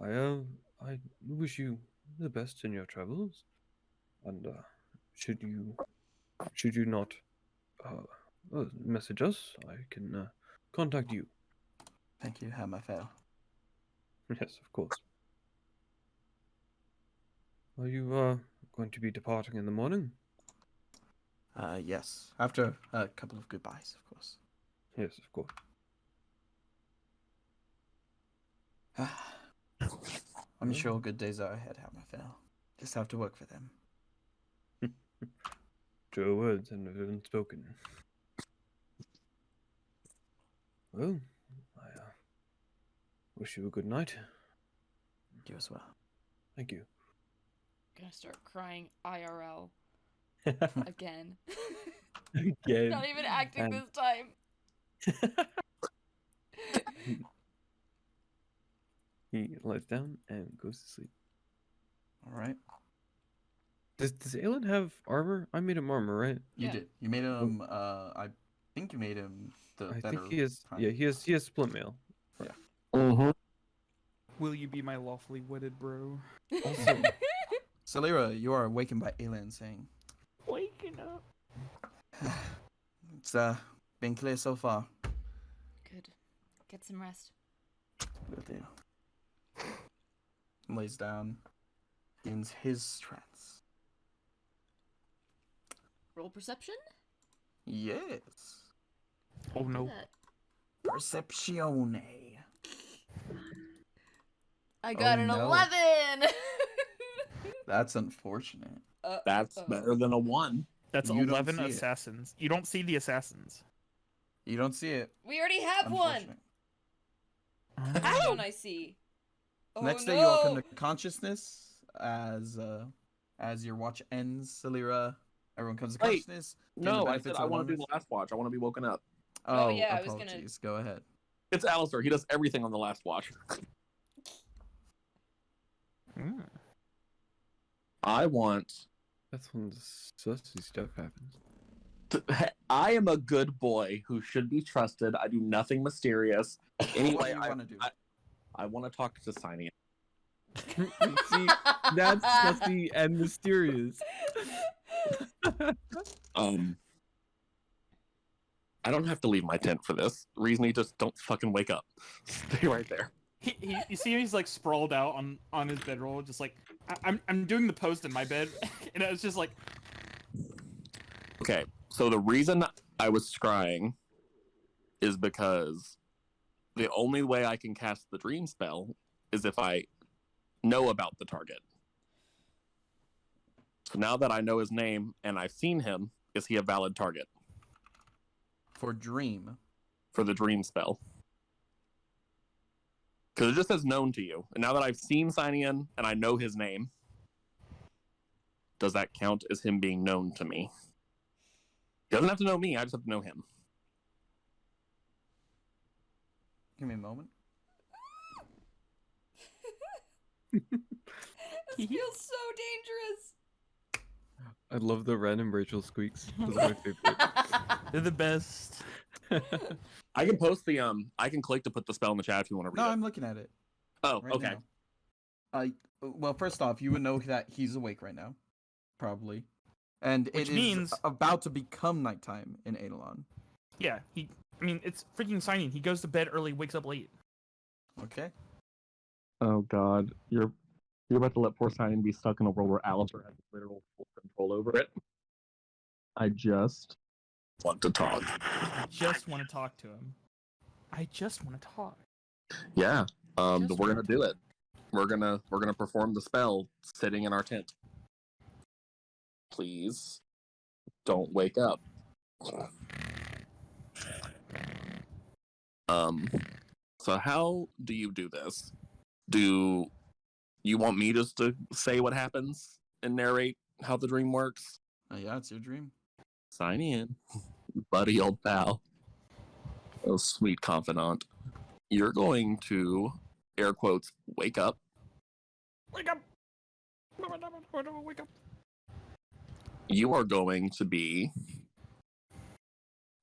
I wish you the best in your travels, and should you not message us, I can contact you. Thank you, Hammerfell. Yes, of course. Are you going to be departing in the morning? Yes. After a couple of goodbyes, of course. Yes, of course. I'm sure good days are ahead, Hammerfell. Just have to work for them. True words and unspoken. Well, I wish you a good night. You as well. Thank you. Gonna start crying IRL again. Again. Not even acting And- this time. He lies down and goes to sleep. All right. Does Aelen have armor? I made him armor, right? You Yeah. did. You made him. I think you made him the I better. think he is. kind. Yeah, he has split mail. Mm-hmm. Will you be my lawfully wedded bro? Also, Salira, you are awakened by Aelen saying, Waking up. "It's been clear so far." Good. Get some rest. Will do. Lays down, in his trance. Roll perception? Yes. Oh no. That. Perceptione. I got an no. 11! That's unfortunate. That's better than a 1. That's You don't 11 see it. assassins. You don't see the assassins. You don't see it. We already have one! Unfortunate. Which one I see? Oh, Next no. day, you all come to consciousness as your watch ends. Salira, everyone comes to Wait, consciousness. gain the No, I benefits said of I the want to do the wellness. last watch. I want to be woken up. Oh, yeah, I was gonna- apologies. Go ahead. It's Alastair. He does everything on the last watch. I want that's when the sussy stuff happens. I am a good boy who should be trusted. I do nothing mysterious. Anyway, What do you want to do? I want to talk to Sihnion. See, that's sussy and mysterious. I don't have to leave my tent for this. Reason, just don't fucking wake up. Stay right there. You see he's like sprawled out on his bedroll, just like I'm doing the post in my bed, and it's just like. Okay, so the reason I was scrying is because the only way I can cast the dream spell is if I know about the target. So now that I know his name and I've seen him, is he a valid target For dream. for the dream spell? Because it just says known to you. And now that I've seen Sihnion and I know his name, does that count as him being known to me? He doesn't have to know me, I just have to know him. Give me a moment. This feels so dangerous. I love the random Rachel squeaks. Those are my favorite. They're the best. I can post the I can click to put the spell in the chat if you want to read No, it. I'm looking at it. Oh, Right okay. now. Well, first off, you would know that he's awake right now, probably, and Which it is means- about to become nighttime in Aelen. Yeah, it's freaking Sihnion. He goes to bed early, wakes up late. Okay. Oh god, you're about to let poor Sihnion be stuck in a world where Alastair has literal full control over it. I just want to talk. I just want to talk to him. I just want to talk. Yeah, Just we're gonna want do it. We're gonna perform the spell sitting in our tent. Please, don't wake up. So how do you do this? Do you want me just to say what happens and narrate how the dream works? Yeah, it's your dream. Sign in, buddy, old pal. Oh, sweet confidant. You're going to, air quotes, wake up. Wake up! Wake up! You are going to be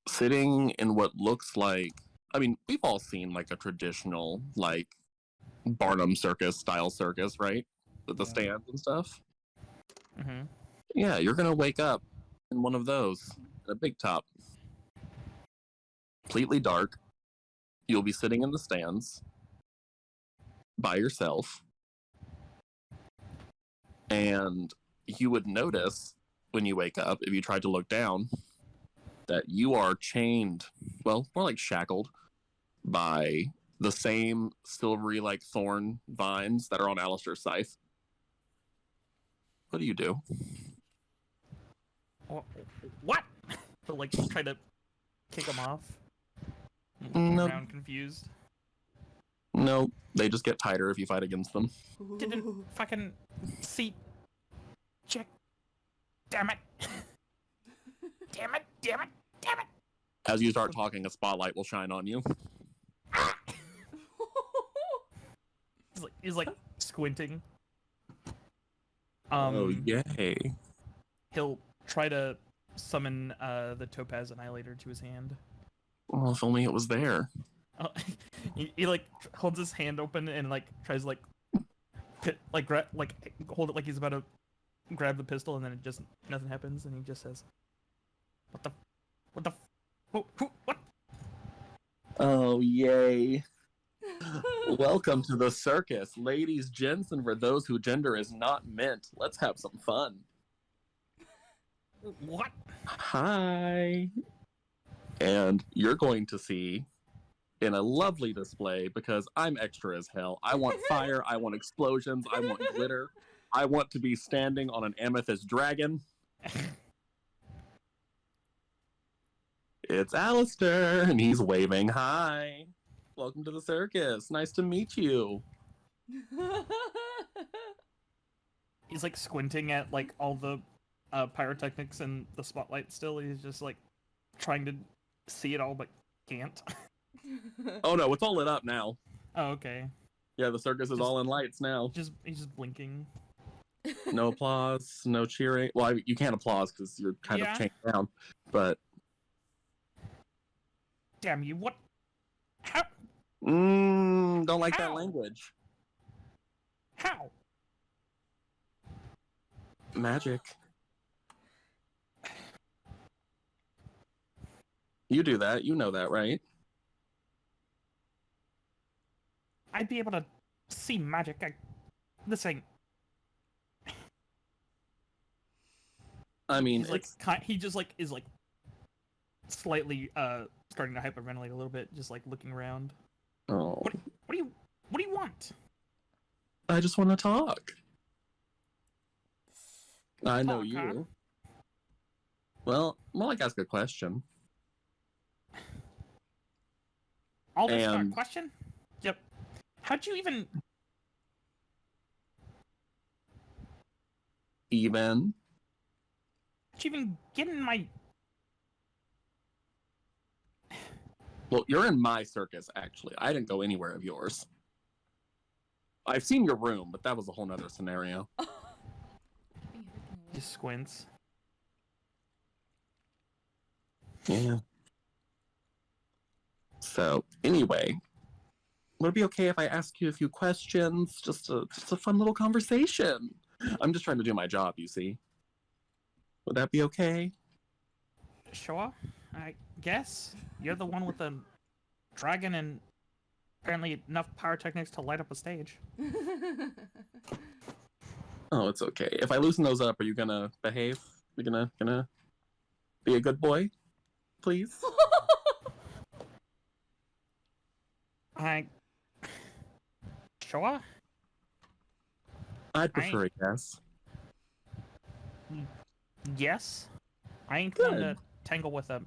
sitting in what looks like, I mean, we've all seen like a traditional, like, Barnum Circus style circus, right? With the stands and stuff. Mm-hmm. Yeah, you're gonna wake up in one of those, a big top, completely dark. You'll be sitting in the stands by yourself, and you would notice when you wake up, if you tried to look down, that you are chained, well, more like shackled, by the same silvery like thorn vines that are on Alastair's scythe. What do you do? What? To like try to kick him off. No. Around confused. No, they just get tighter if you fight against them. Didn't fucking see. Check. Damn it. Damn it. Damn it. Damn it. As you start talking, a spotlight will shine on you. He's like squinting. Oh, yay. He'll try to summon the Topaz Annihilator to his hand. Well, if only it was there. Oh, he like holds his hand open and like tries to hold it like he's about to grab the pistol, and then it just nothing happens, and he just says, "What? Oh, yay. Welcome to the circus, ladies, gents, and for those who gender is not meant. Let's have some fun." What? Hi. And you're going to see in a lovely display, because I'm extra as hell. I want fire, I want explosions, I want glitter. I want to be standing on an amethyst dragon. It's Alastair, and he's waving. Hi. Welcome to the circus. Nice to meet you. He's like squinting at like all the pyrotechnics and the spotlight still. He's just like trying to see it all, but can't. Oh no, it's all lit up now. Oh, okay. Yeah, the circus is all in lights now. He's just blinking. No applause, no cheering. Well, you can't applaud because you're kind of chained down. But damn you! What? How? Don't like that How? language. How? Magic. You do that. You know that, right? I'd be able to see magic. This ain't. I mean, He's like he just like is like slightly starting to hyperventilate a little bit, just like looking around. Oh. What do you want? I just want to talk. I know Talk, you. huh? Well, more like ask a question. All this And- question? Yep. How'd you even? How'd you even get in my? Well, you're in my circus, actually. I didn't go anywhere of yours. I've seen your room, but that was a whole nother scenario. He squints. Yeah. So, anyway, would it be okay if I ask you a few questions? Just a fun little conversation. I'm just trying to do my job, you see. Would that be okay? Sure. I guess you're the one with the dragon and apparently enough pyrotechnics to light up a stage. Oh, it's okay. If I loosen those up, are you gonna behave? You gonna be a good boy? Please? Sure. I'd prefer a yes. Yes. I ain't Good. one to tangle with a.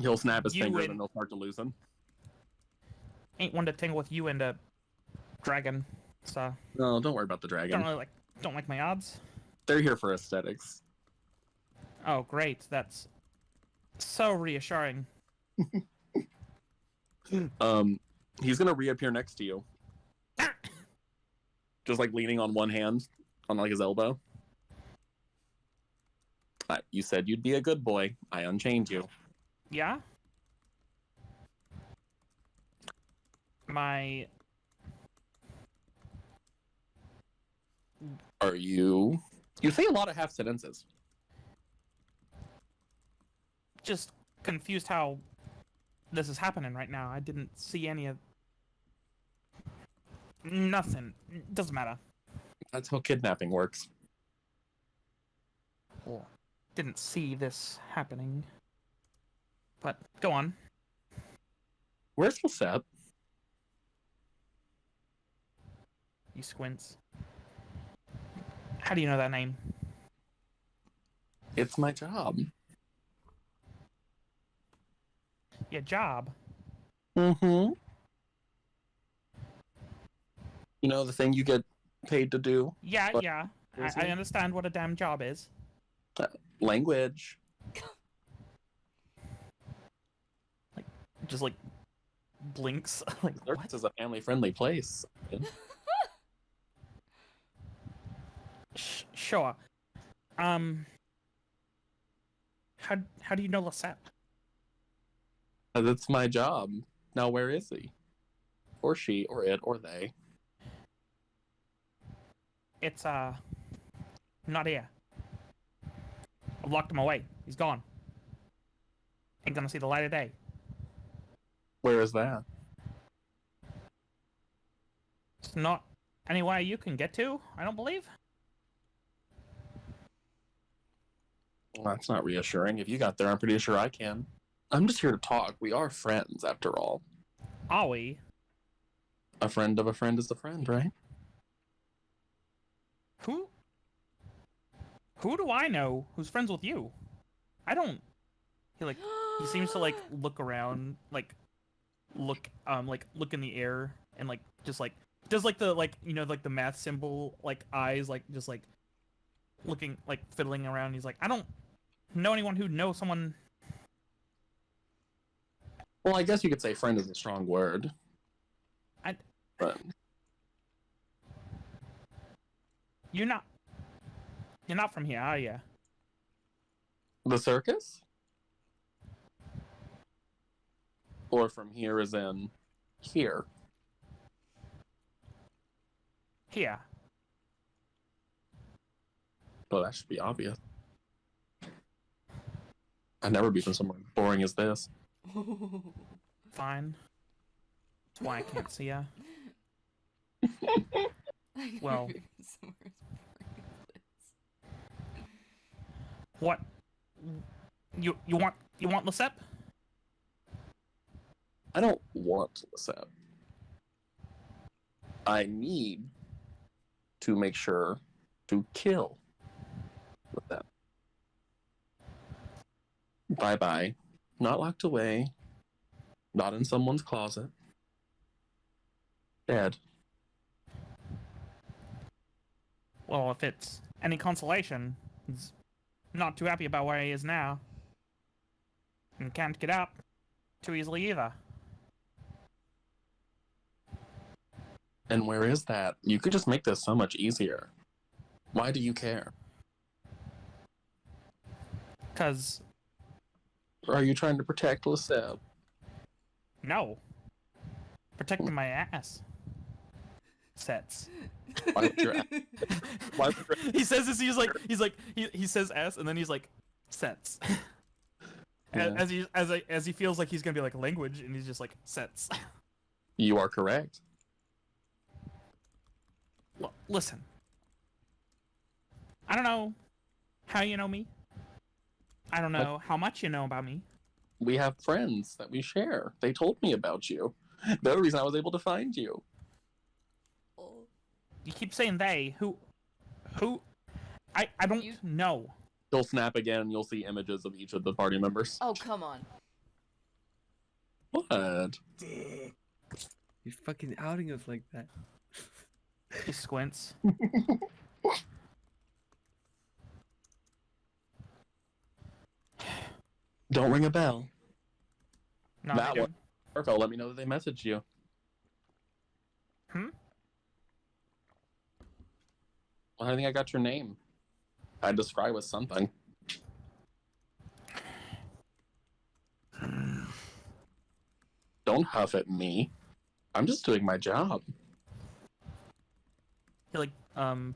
He'll snap his You fingers and- and they'll start to loosen. Ain't one to tangle with you and a dragon. So No, don't worry about the dragon. don't like my odds. They're here for aesthetics. Oh, great. That's so reassuring. He's gonna reappear next to you. Just like leaning on one hand, on like his elbow. You said you'd be a good boy. I unchained you. Yeah? My Are you? You say a lot of half sentences. Just confused how this is happening right now. I didn't see any of... Nothing. Doesn't matter. That's how kidnapping works. Well, didn't see this happening. But, go on. Where's Lisette? He squints. How do you know that name? It's my job. Your job? Mm-hmm. You know, the thing you get paid to do? Yeah, But- yeah. I understand what a damn job is. Language. Just, like, blinks. Like, This what? is a family-friendly place. Sure. How do you know Lisette? That's my job. Now, where is he? Or she, or it, or they? It's, not here. I've locked him away. He's gone. Ain't gonna see the light of day. Where is that? It's not anywhere you can get to, I don't believe. Well, that's not reassuring. If you got there, I'm pretty sure I can. I'm just here to talk. We are friends, after all. Are we? A friend of a friend is a friend, right? Who do I know who's friends with you? I don't. He seems to like look around, look in the air, and just does the math symbol eyes just looking fiddling around. He's like, I don't know anyone who knows someone. Well, I guess you could say friend is a strong word. But You're not from here, are you? the circus? Or from here as in here? Here. Well, that should be obvious. I'd never be from somewhere as boring as this. Fine. That's why I can't see ya. Well. What? You want Lisette? I don't want Lisette. I need to make sure to kill with them. Bye-bye. Not locked away. Not in someone's closet. Dead. Well, if it's any consolation, he's not too happy about where he is now. And can't get up too easily either. And where is that? You could just make this so much easier. Why do you care? 'Cause Or are you trying to protect Lisette? no. Protecting my ass. Sets. Why would your ass- Why would your- He says this, he says S and then he's like, sets. Yeah. As he feels like he's gonna be like language and he's just like, sets. You are correct. Listen. I don't know how you know me. I don't know how much you know about me. We have friends that we share. They told me about you. The reason I was able to find you. You keep saying they. Who? I don't know. You'll snap again and you'll see images of each of the party members. Oh, come on. What? You're fucking outing us like that. He squints. Don't ring a bell. No, That they one. Perfect. Let me know that they messaged you. Hmm? Well, I think I got your name. I describe with something. Don't huff at me. I'm just doing my job. He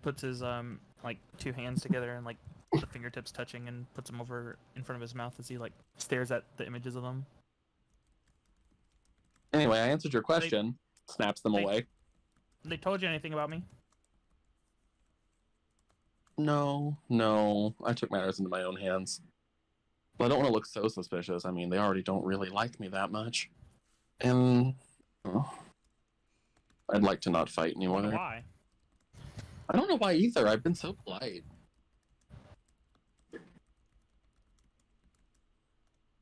puts his like two hands together and like the fingertips touching and puts them over in front of his mouth as he like stares at the images of them. Anyway, I answered your question. Snaps them away. They told you anything about me? No. I took matters into my own hands. But I don't want to look so suspicious. I mean, they already don't really like me that much. And I'd like to not fight anymore. Why? I don't know why either. I've been so polite.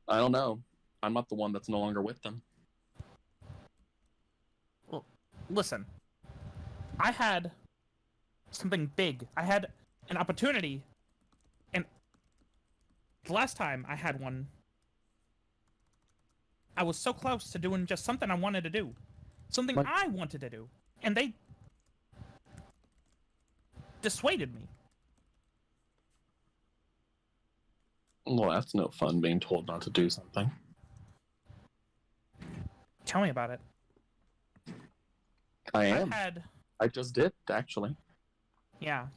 I don't know. I'm not the one that's no longer with them. Well, listen. I had something big. I had an opportunity. And the last time I had one, I was so close to doing just something I wanted to do. Something I wanted to do. And they dissuaded me. Well, that's no fun being told not to do something. Tell me about it. I am. I just did, actually. Yeah.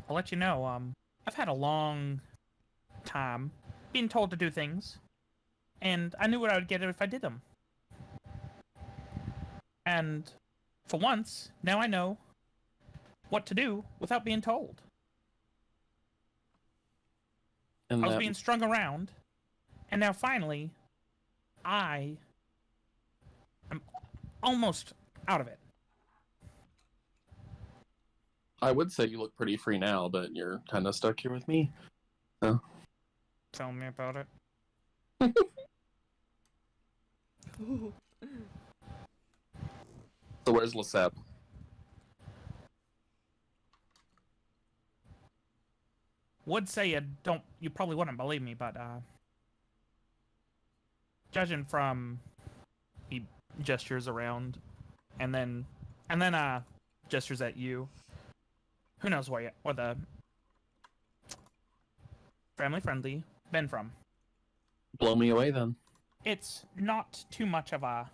I'll let you know, I've had a long time being told to do things, and I knew what I would get if I did them. And for once, now I know what to do without being told. And I was being strung around, and now finally, I am almost out of it. I would say you look pretty free now, but you're kind of stuck here with me. So. Tell me about it. So where's Lesep? Would say you probably wouldn't believe me, but judging from he gestures around and then gestures at you. Who knows where the family friendly been from? Blow me away then. It's not too much of a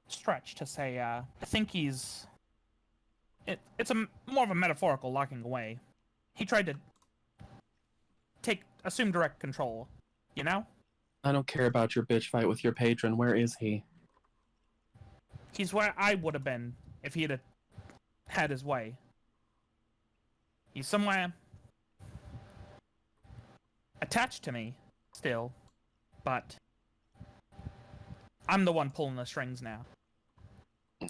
stretch to say I think it's more of a metaphorical locking away. He tried to assume direct control, you know? I don't care about your bitch fight with your patron. Where is he? He's where I would have been if he had his way. He's somewhere attached to me still, but I'm the one pulling the strings now.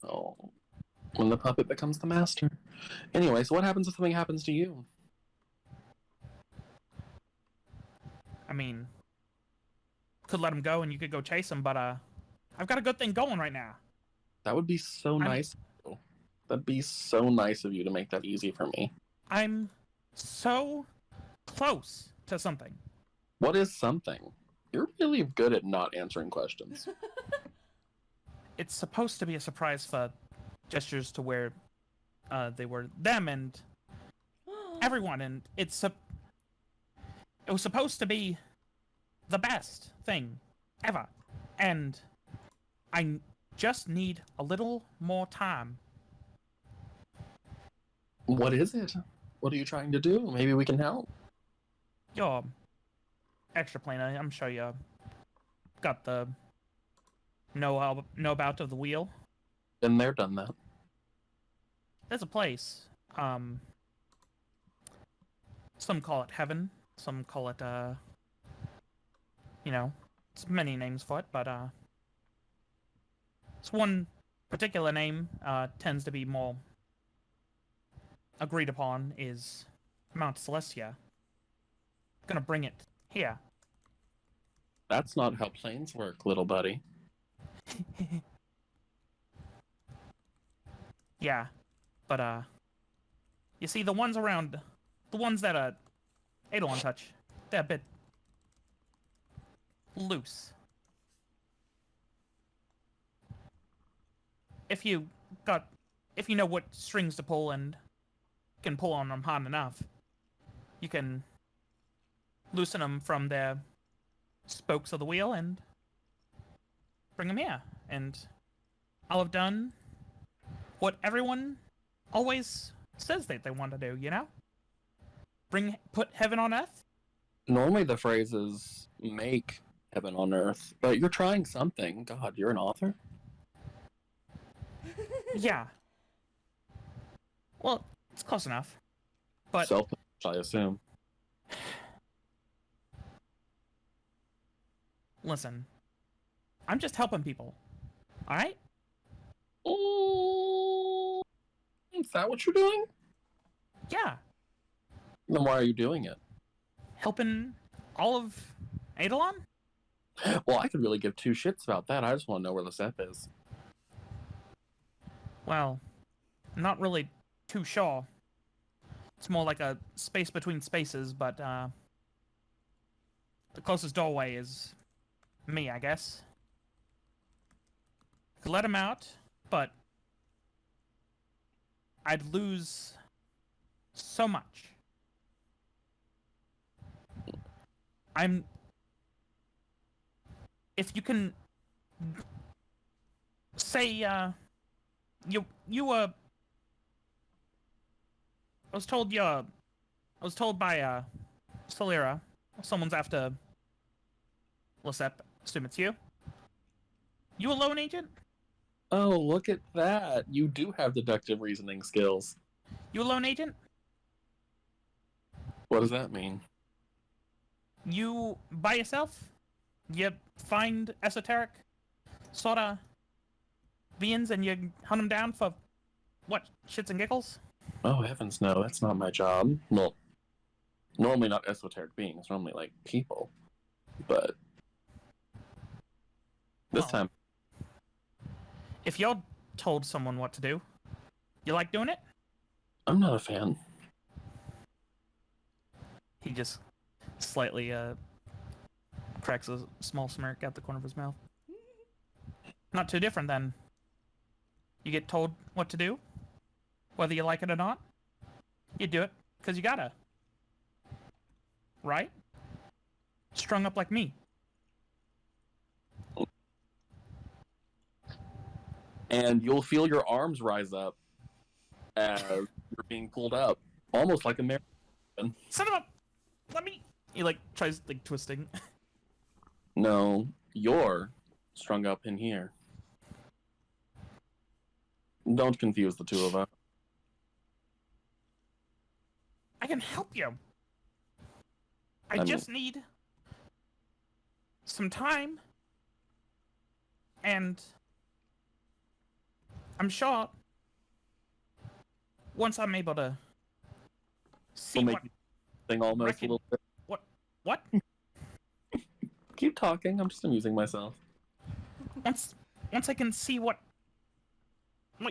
Oh. When the puppet becomes the master. Anyway, so what happens if something happens to you? I mean, could let him go and you could go chase him, but I've got a good thing going right now. That would be so nice. That'd be so nice of you to make that easy for me. I'm so close to something. What is something? You're really good at not answering questions. It's supposed to be a surprise for gestures to where they were them and everyone, and it was supposed to be the best thing ever, and I just need a little more time. What is it? What are you trying to do? Maybe we can help. You're extra planar. I'm sure you got the know about of the wheel. Been there, done that. There's a place. Some call it heaven. Some call it it's many names for it, but it's one particular name tends to be more agreed upon is Mount Celestia. Gonna bring it here. That's not how planes work, little buddy. Yeah, but you see the ones that Aelen touch, they're a bit loose. If you know what strings to pull and can pull on them hard enough, you can loosen them from their spokes of the wheel and bring them here. And I'll have done what everyone always says that they want to do, you know? Put heaven on earth? Normally the phrase is make heaven on earth, but you're trying something. God, you're an author? Yeah. Well, it's close enough. But Selfish, I assume. listen, I'm just helping people. Alright? Oh, is that what you're doing? Yeah. Then why are you doing it? Helping all of Adelon? Well, I could really give two shits about that. I just want to know where the Sep is. Well, I'm not really too sure. It's more like a space between spaces, but the closest doorway is me, I guess. Could let him out, but I'd lose so much. If you can say, I was told by Solera, someone's after Lesep, assume it's you. You a lone agent? Oh, look at that. You do have deductive reasoning skills. You a lone agent? What does that mean? You by yourself? You find esoteric sorta beings and you hunt them down for what, shits and giggles? Oh, heavens no, that's not my job. Well, normally not esoteric beings, normally like people. But this Well, time, if you're told someone what to do, you like doing it? I'm not a fan. He just slightly cracks a small smirk out the corner of his mouth. Not too different then. You get told what to do, whether you like it or not. You do it because you gotta. Right? Strung up like me. And you'll feel your arms rise up as you're being pulled up, almost like a marathon. Son of a... Let me... He, like, tries, like, twisting. No, you're strung up in here. Don't confuse the two of us. I can help you. I I'm- just need some time. And I'm sure once I'm able to see We'll make what... you sing almost a little bit. What? Keep talking, I'm just amusing myself. Once I can see what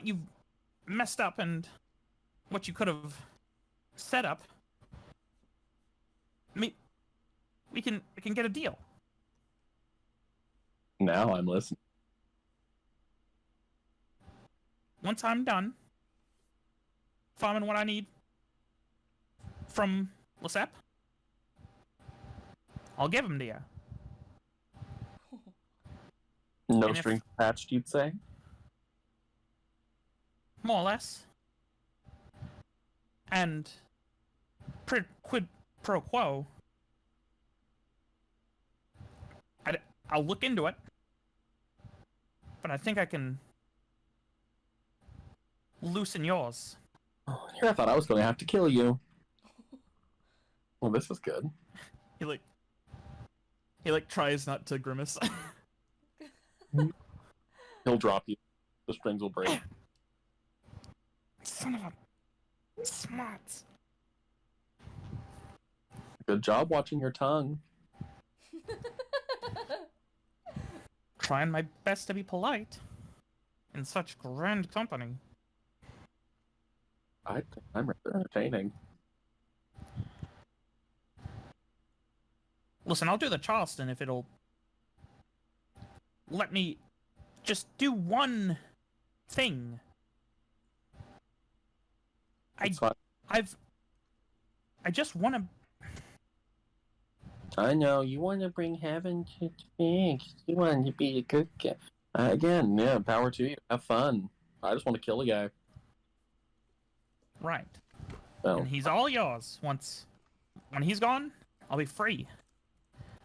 you've messed up and what you could have set up, we can get a deal. Now I'm listening. Once I'm done farming what I need from Lesep, I'll give them to you. No And if- strings attached, you'd say? More or less. And quid pro quo, I'll look into it, but I think I can loosen yours. Oh, here I thought I was going to have to kill you. Well, this is good. He tries not to grimace. He'll drop you. The strings will break. Son of a smart. Good job watching your tongue. Trying my best to be polite in such grand company. I'm rather entertaining. Listen, I'll do the Charleston if it'll let me just do one thing. It's fine. I just want to... I know, you want to bring heaven to things. You want to be a good guy. Again, yeah, power to you. Have fun. I just want to kill a guy. Right. Oh. And he's all yours. When he's gone, I'll be free.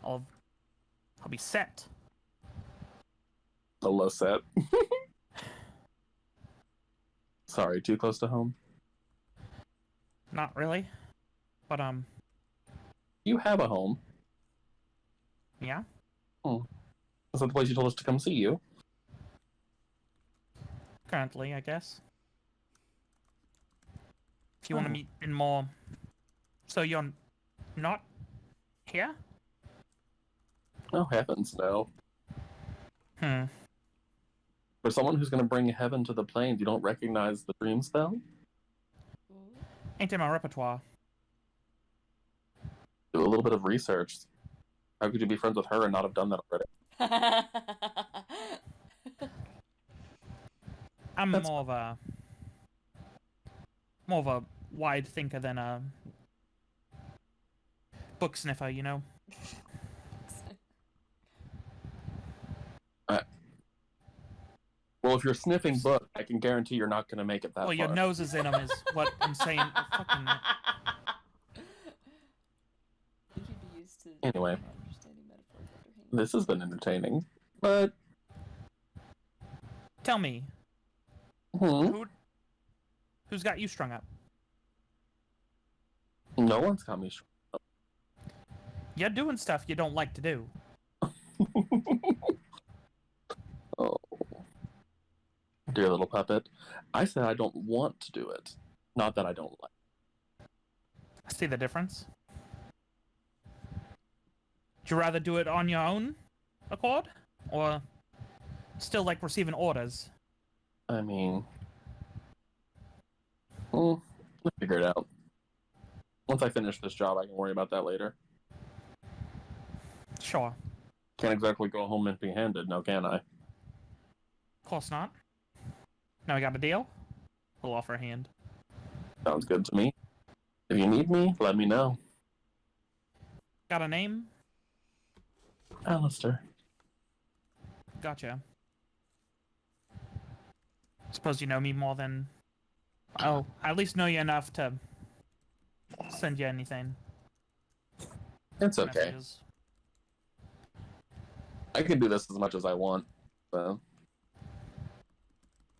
I'll be set. A low set. Sorry, too close to home? Not really. But, You have a home. yeah. Oh. Is that the place you told us to come see you? Currently, I guess. If you want to meet in more... So you're not here? Oh, heavens, no. Hmm. For someone who's going to bring heaven to the plains, you don't recognize the dream spell? Ain't in my repertoire. Do a little bit of research. How could you be friends with her and not have done that already? I'm That's- more of a wide thinker than a book sniffer, you know? Well, if you're sniffing book, I can guarantee you're not going to make it that Well, far. your nose is in them is what I'm saying. Fucking... You should be used to Anyway. understanding metaphors underhand. This has been entertaining, but... Tell me, Hmm? who's got you strung up? No one's got me You're doing stuff you don't like to do. Oh. Dear little puppet. I said I don't want to do it. Not that I don't like. I see the difference. Would you rather do it on your own accord? Or still like receiving orders? I mean... We'll figure it out. Once I finish this job, I can worry about that later. Sure. Can't exactly go home empty-handed, now can I? Of course not. Now we got a deal? We'll offer a hand. Sounds good to me. If you need me, let me know. Got a name? Alastair. Gotcha. Suppose you know me more than... Oh, I at least know you enough to send you anything. It's okay. Messages. I can do this as much as I want, so...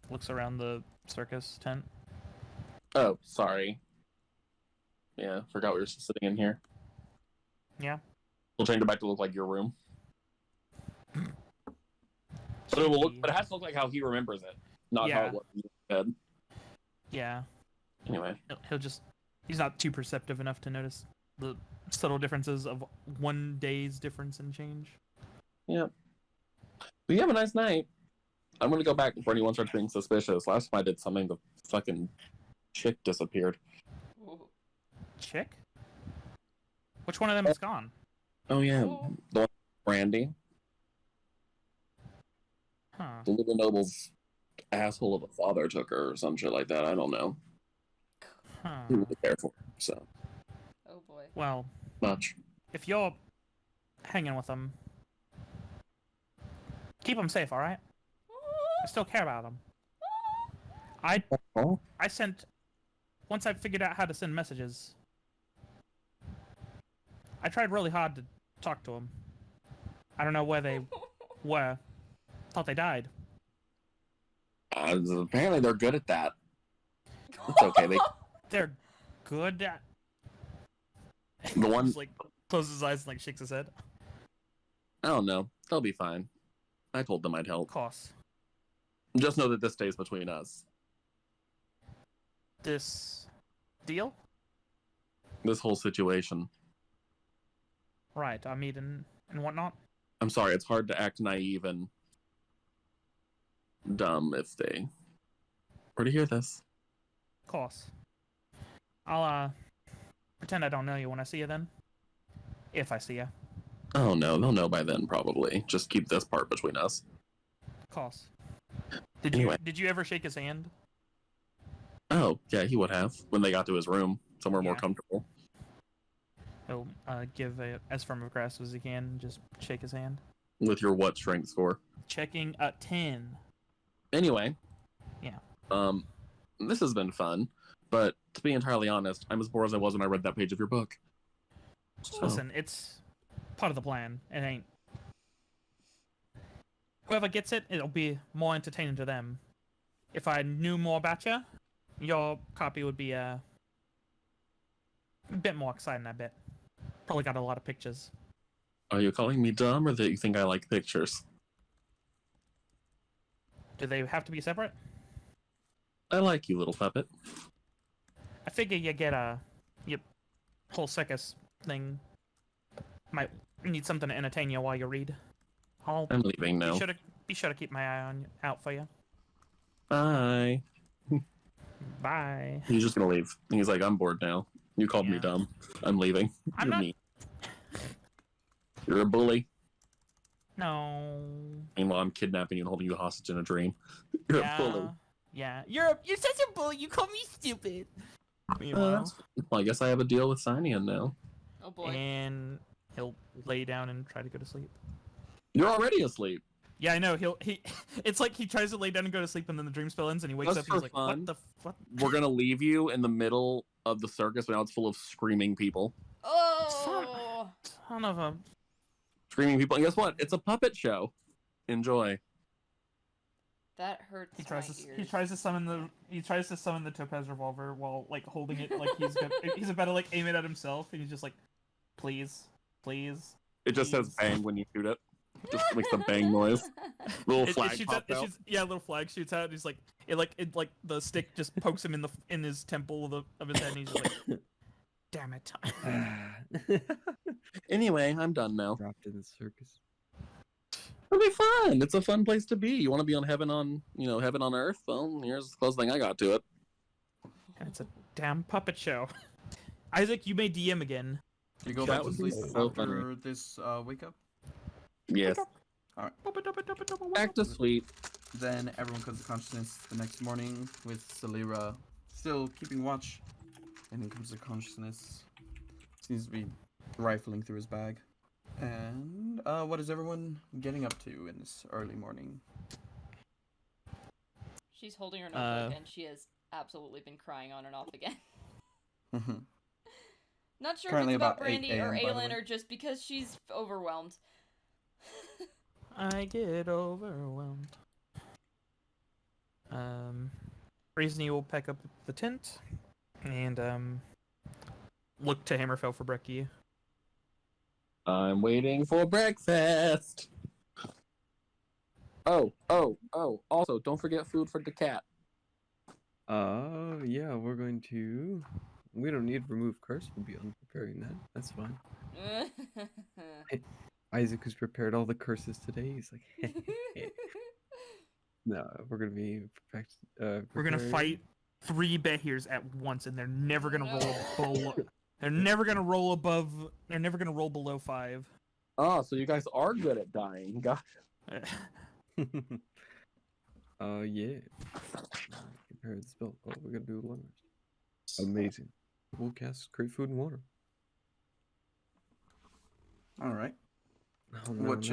Looks around the circus tent. Oh, sorry. Yeah, forgot we were still sitting in here. Yeah. We'll change it back to look like your room. But it will look, but it has to look like how he remembers it, not how Yeah. it was in his head. Yeah. Anyway, He'll just... He's not too perceptive enough to notice the subtle differences of one day's difference in change. yeah. But you have a nice night. I'm gonna go back before anyone starts being suspicious. Last time I did something, the fucking chick disappeared. Ooh. Chick? Which one of them is gone? Oh yeah, Oh. the one Brandy, Huh. the little noble's asshole of a father took her or some shit like that. I don't know. Huh. He really cared for her, so Oh boy. Well, much. if you're hanging with them, keep them safe, alright? I still care about them. Oh, I sent... Once I figured out how to send messages, I tried really hard to talk to them. I don't know where they were. Thought they died. apparently they're good at that. It's okay. They're good at... The one, Just, like, closes his eyes and, like, shakes his head. I don't know. They'll be fine. I told them I'd Of help. course. Just know that this stays between us. This... deal? This whole situation. Right, our meet and whatnot. I'm sorry, it's hard to act naive and dumb if they were to hear this. Of course. I'll, pretend I don't know you when I see you then. If I see you. Oh no, they'll know by then probably. Just keep this part between us. Of course. Did Anyway. you did you ever shake his hand? Oh, yeah, he would have when they got to his room, somewhere more Yeah. comfortable. He'll give as firm a grasp as he can and just shake his hand. With your what strength score? Checking a 10. Anyway. Yeah. This has been fun, but to be entirely honest, I'm as bored as I was when I read that page of your book. So, Listen, it's part of the plan. It ain't. Whoever gets it, it'll be more entertaining to them. If I knew more about you, your copy would be a bit more exciting, I bet. Probably got a lot of pictures. are you calling me dumb or that you think I like pictures? Do they have to be separate? I like you, little puppet. I figure you get your whole circus thing. Might need something to entertain you while you read. I'm leaving now. Be sure to keep my eye out for you. Bye. Bye. He's just gonna leave. He's like, I'm bored now. You called me Yeah. dumb. I'm leaving. I'm You're not- mean. You're a bully. No. Meanwhile, I'm kidnapping you and holding you hostage in a dream. You're a bully. Yeah. You're such a bully. You call me stupid. Meanwhile, Well, I guess I have a deal with Sihnion now. Oh boy. and he'll lay down and try to go to sleep. You're already asleep. Yeah, I know. He. It's like he tries to lay down and go to sleep, and then the dream spell ends, and he wakes Just up. And he's for like, fun. "What the fuck?" We're gonna leave you in the middle of the circus, but now it's full of screaming people. Oh. Son of a. Screaming people. And guess what? It's a puppet show. Enjoy. That hurts. He tries to. my He ears. tries to summon the. He tries to summon the topaz revolver while like holding it like he's about to like aim it at himself, and he's just like, "Please, please." It just says Please. bang when you shoot it. It just makes the bang noise. Little flag shoots out, pops out. yeah, a little flag shoots out. And he's like, it like the stick just pokes him in his temple of his head, and he's just like, "Damn it!" Anyway, I'm done now. Dropped in the circus. It'll be fun. It's a fun place to be. You want to be on heaven on earth? Well, here's the closest thing I got to it. And it's a damn puppet show. Isaac, you may DM again. You go That back to would be sleep so after funny. this wake up. Yes. Back to sleep. Then everyone comes to consciousness the next morning with Salira still keeping watch. And he comes to consciousness. Seems to be rifling through his bag. And what is everyone getting up to in this early morning? She's holding her notebook and she has absolutely been crying on and off again. Not sure Currently if it's about about 8 Brandy or a.m., by the Aelen way. or just because she's overwhelmed. I get overwhelmed. Reason will pack up the tent and look to Hammerfell for brekkie. I'm waiting for breakfast. Oh. Also, don't forget food for the cat. Yeah, we're going to. We don't need to remove curse. We'll be on preparing that. That's fine. Isaac has prepared all the curses today. He's like, no, we're gonna be perfect. We're gonna fight 3 behirs at once, and they're never gonna roll below. They're never gonna roll above. They're never gonna roll below 5. Oh, so you guys are good at dying. Gotcha. Yeah. Prepare the spell. Oh, we're gonna do one. Amazing. We'll cast create food and water. All right. Oh, no, What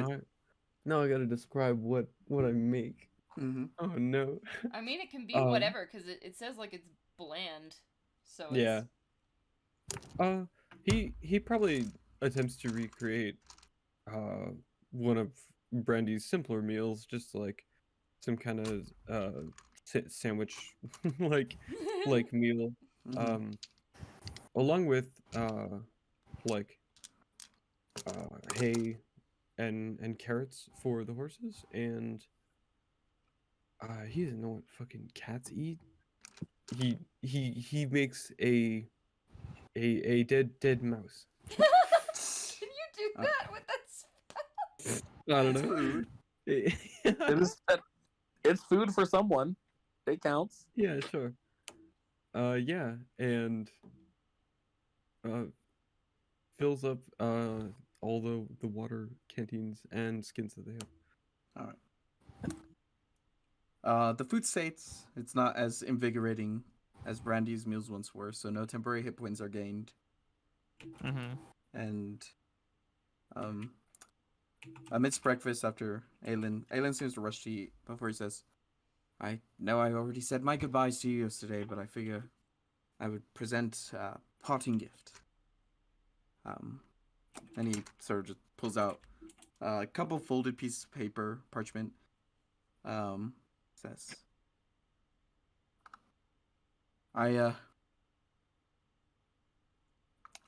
now I gotta describe what I make. Mm-hmm. Oh no. I mean, it can be whatever, because it says, like, it's bland. So it's... Yeah. He probably attempts to recreate one of Brandy's simpler meals, just like some kind of sandwich like meal. Mm-hmm. Along with hay and carrots for the horses, and he doesn't know what fucking cats eat. He makes a dead mouse. Can you do that with that I don't It's know. food. It's food for someone. It counts. Yeah, sure. Yeah, and fills up all the water canteens and skins that they have. All right. The food states it's not as invigorating as Brandy's meals once were, so no temporary hit points are gained. Mm-hmm. And amidst breakfast, after Aelen seems to rush to eat before he says, I know I already said my goodbyes to you yesterday, but I figure I would present a parting gift. And he sort of just pulls out a couple folded pieces of paper, parchment. Says,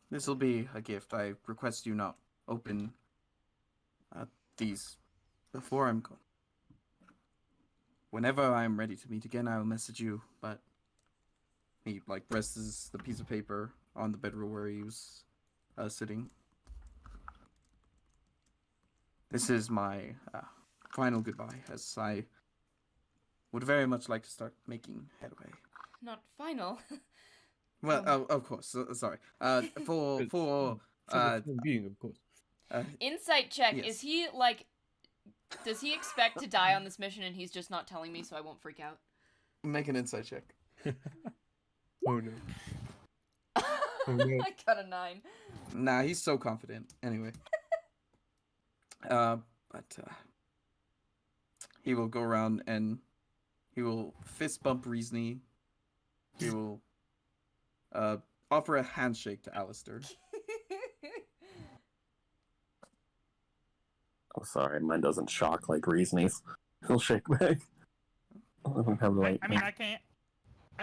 this will be a gift. I request you not open these before I'm gone. Whenever I'm ready to meet again, I'll message you, but he, like, rests the piece of paper on the bedroom where he was sitting. This is my final goodbye, as I would very much like to start making headway. Not final. Well, of course, sorry. For For the time being, of course. Insight check. Yes. Is he, like... Does he expect to die on this mission and he's just not telling me so I won't freak out? Make an insight check. Oh no. Oh, no. I got a 9. Nah, he's so confident. Anyway. But he will go around and he will fist bump Reesney. He will offer a handshake to Alastair. Oh, sorry, mine doesn't shock like Reasoney's. He'll shake back. I don't have the right. I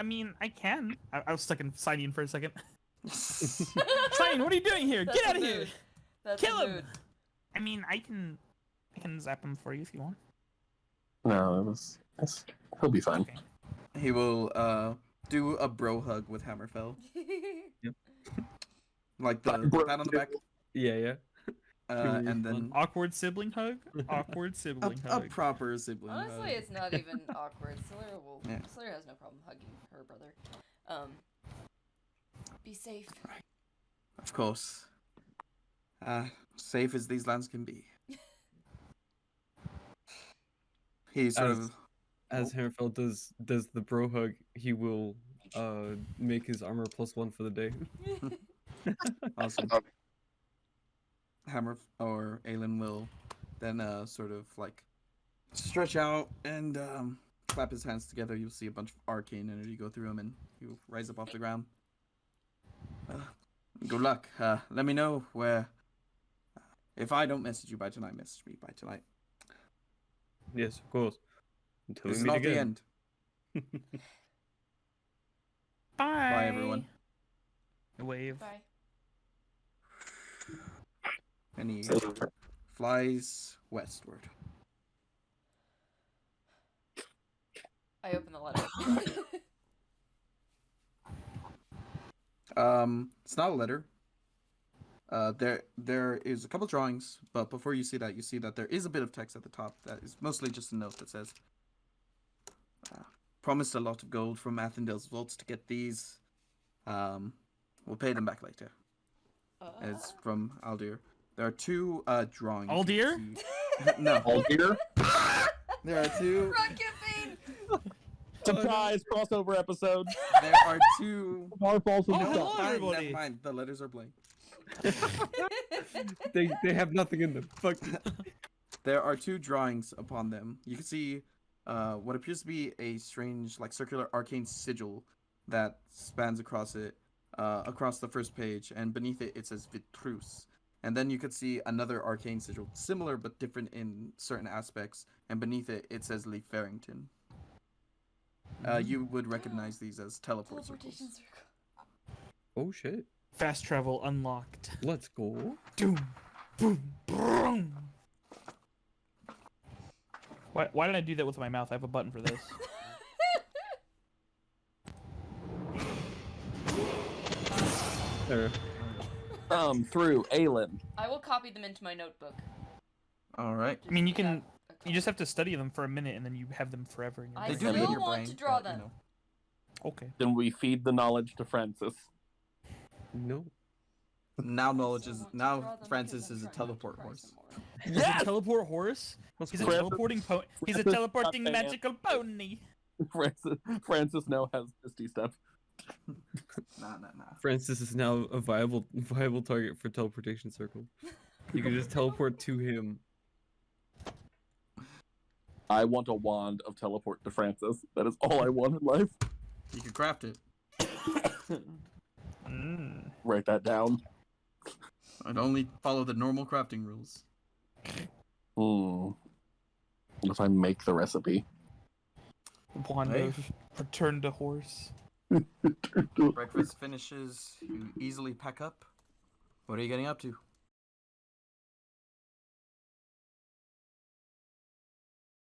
mean, I can. I was stuck in Sihnion for a second. Sihnion, what are you doing here? That's Get a out of here! mood. That's Kill a him! mood. I mean, I can zap him for you if you want. No, he'll be fine. Okay. He will do a bro hug with Hammerfell. Like the pat on the back. Yeah. And then Awkward sibling hug. Awkward sibling a hug. proper sibling hug. Honestly, it's not even awkward. Yeah. Slayer has no problem hugging her brother. Be safe. Right. Of course. Safe as these lands can be. He sort of... As Hammerfell does the bro hug, he will make his armor +1 for the day. Awesome. Hammer or Aelen will then sort of like stretch out and clap his hands together. You'll see a bunch of arcane energy go through him and he'll rise up off the ground. Good luck. Let me know where... if I don't message you by tonight, message me by tonight. Yes, of course. Until This we is meet not the again. end. Bye. Bye, everyone. Wave. Bye. And he flies westward. I open the letter. It's not a letter. There is a couple drawings, but before you see that there is a bit of text at the top that is mostly just a note that says, promised a lot of gold from Athendale's vaults to get these. We'll pay them back later. It's from Aldir. There are two drawings. Aldir? No. Aldir? There are two. Rocket Bean! Surprise crossover episode. There are two. Our fault in the hello, top. everybody. Never mind. The letters are blank. They have nothing in them. Fuck. There are two drawings upon them. You can see what appears to be a strange, like, circular arcane sigil that spans across it, across the first page, and beneath it, it says Vitrus. And then you could see another arcane sigil, similar but different in certain aspects, and beneath it, it says Leaf Farrington. You would recognize these as teleport Teleportation circles. circle. Oh shit. Fast travel unlocked. Let's go. Doom, boom, boom. Why did I do that with my mouth? I have a button for this. There. Through Aelen. I will copy them into my notebook. All right. I mean, you can. Yeah, a You just have to study them for a minute, and then you have them forever in your I They brain. do live in still your want brain, to draw but, you them. know. Okay. Then we feed the knowledge to Francis. No. Now knowledge Still is want to draw them Francis because is a I'm trying not to teleport cry horse. some more. He's a teleport horse. He's a Francis- teleporting pony. He's a Francis- teleporting Francis- magical pony. Francis now has Misty Step. Nah. Francis is now a viable target for teleportation circle. You can just teleport to him. I want a wand of teleport to Francis. That is all I want in life. You can craft it. Write that down. I'd only follow the normal crafting rules. What if I make the recipe? Wand Hey. of return to horse. Breakfast finishes. You easily pack up. What are you getting up to?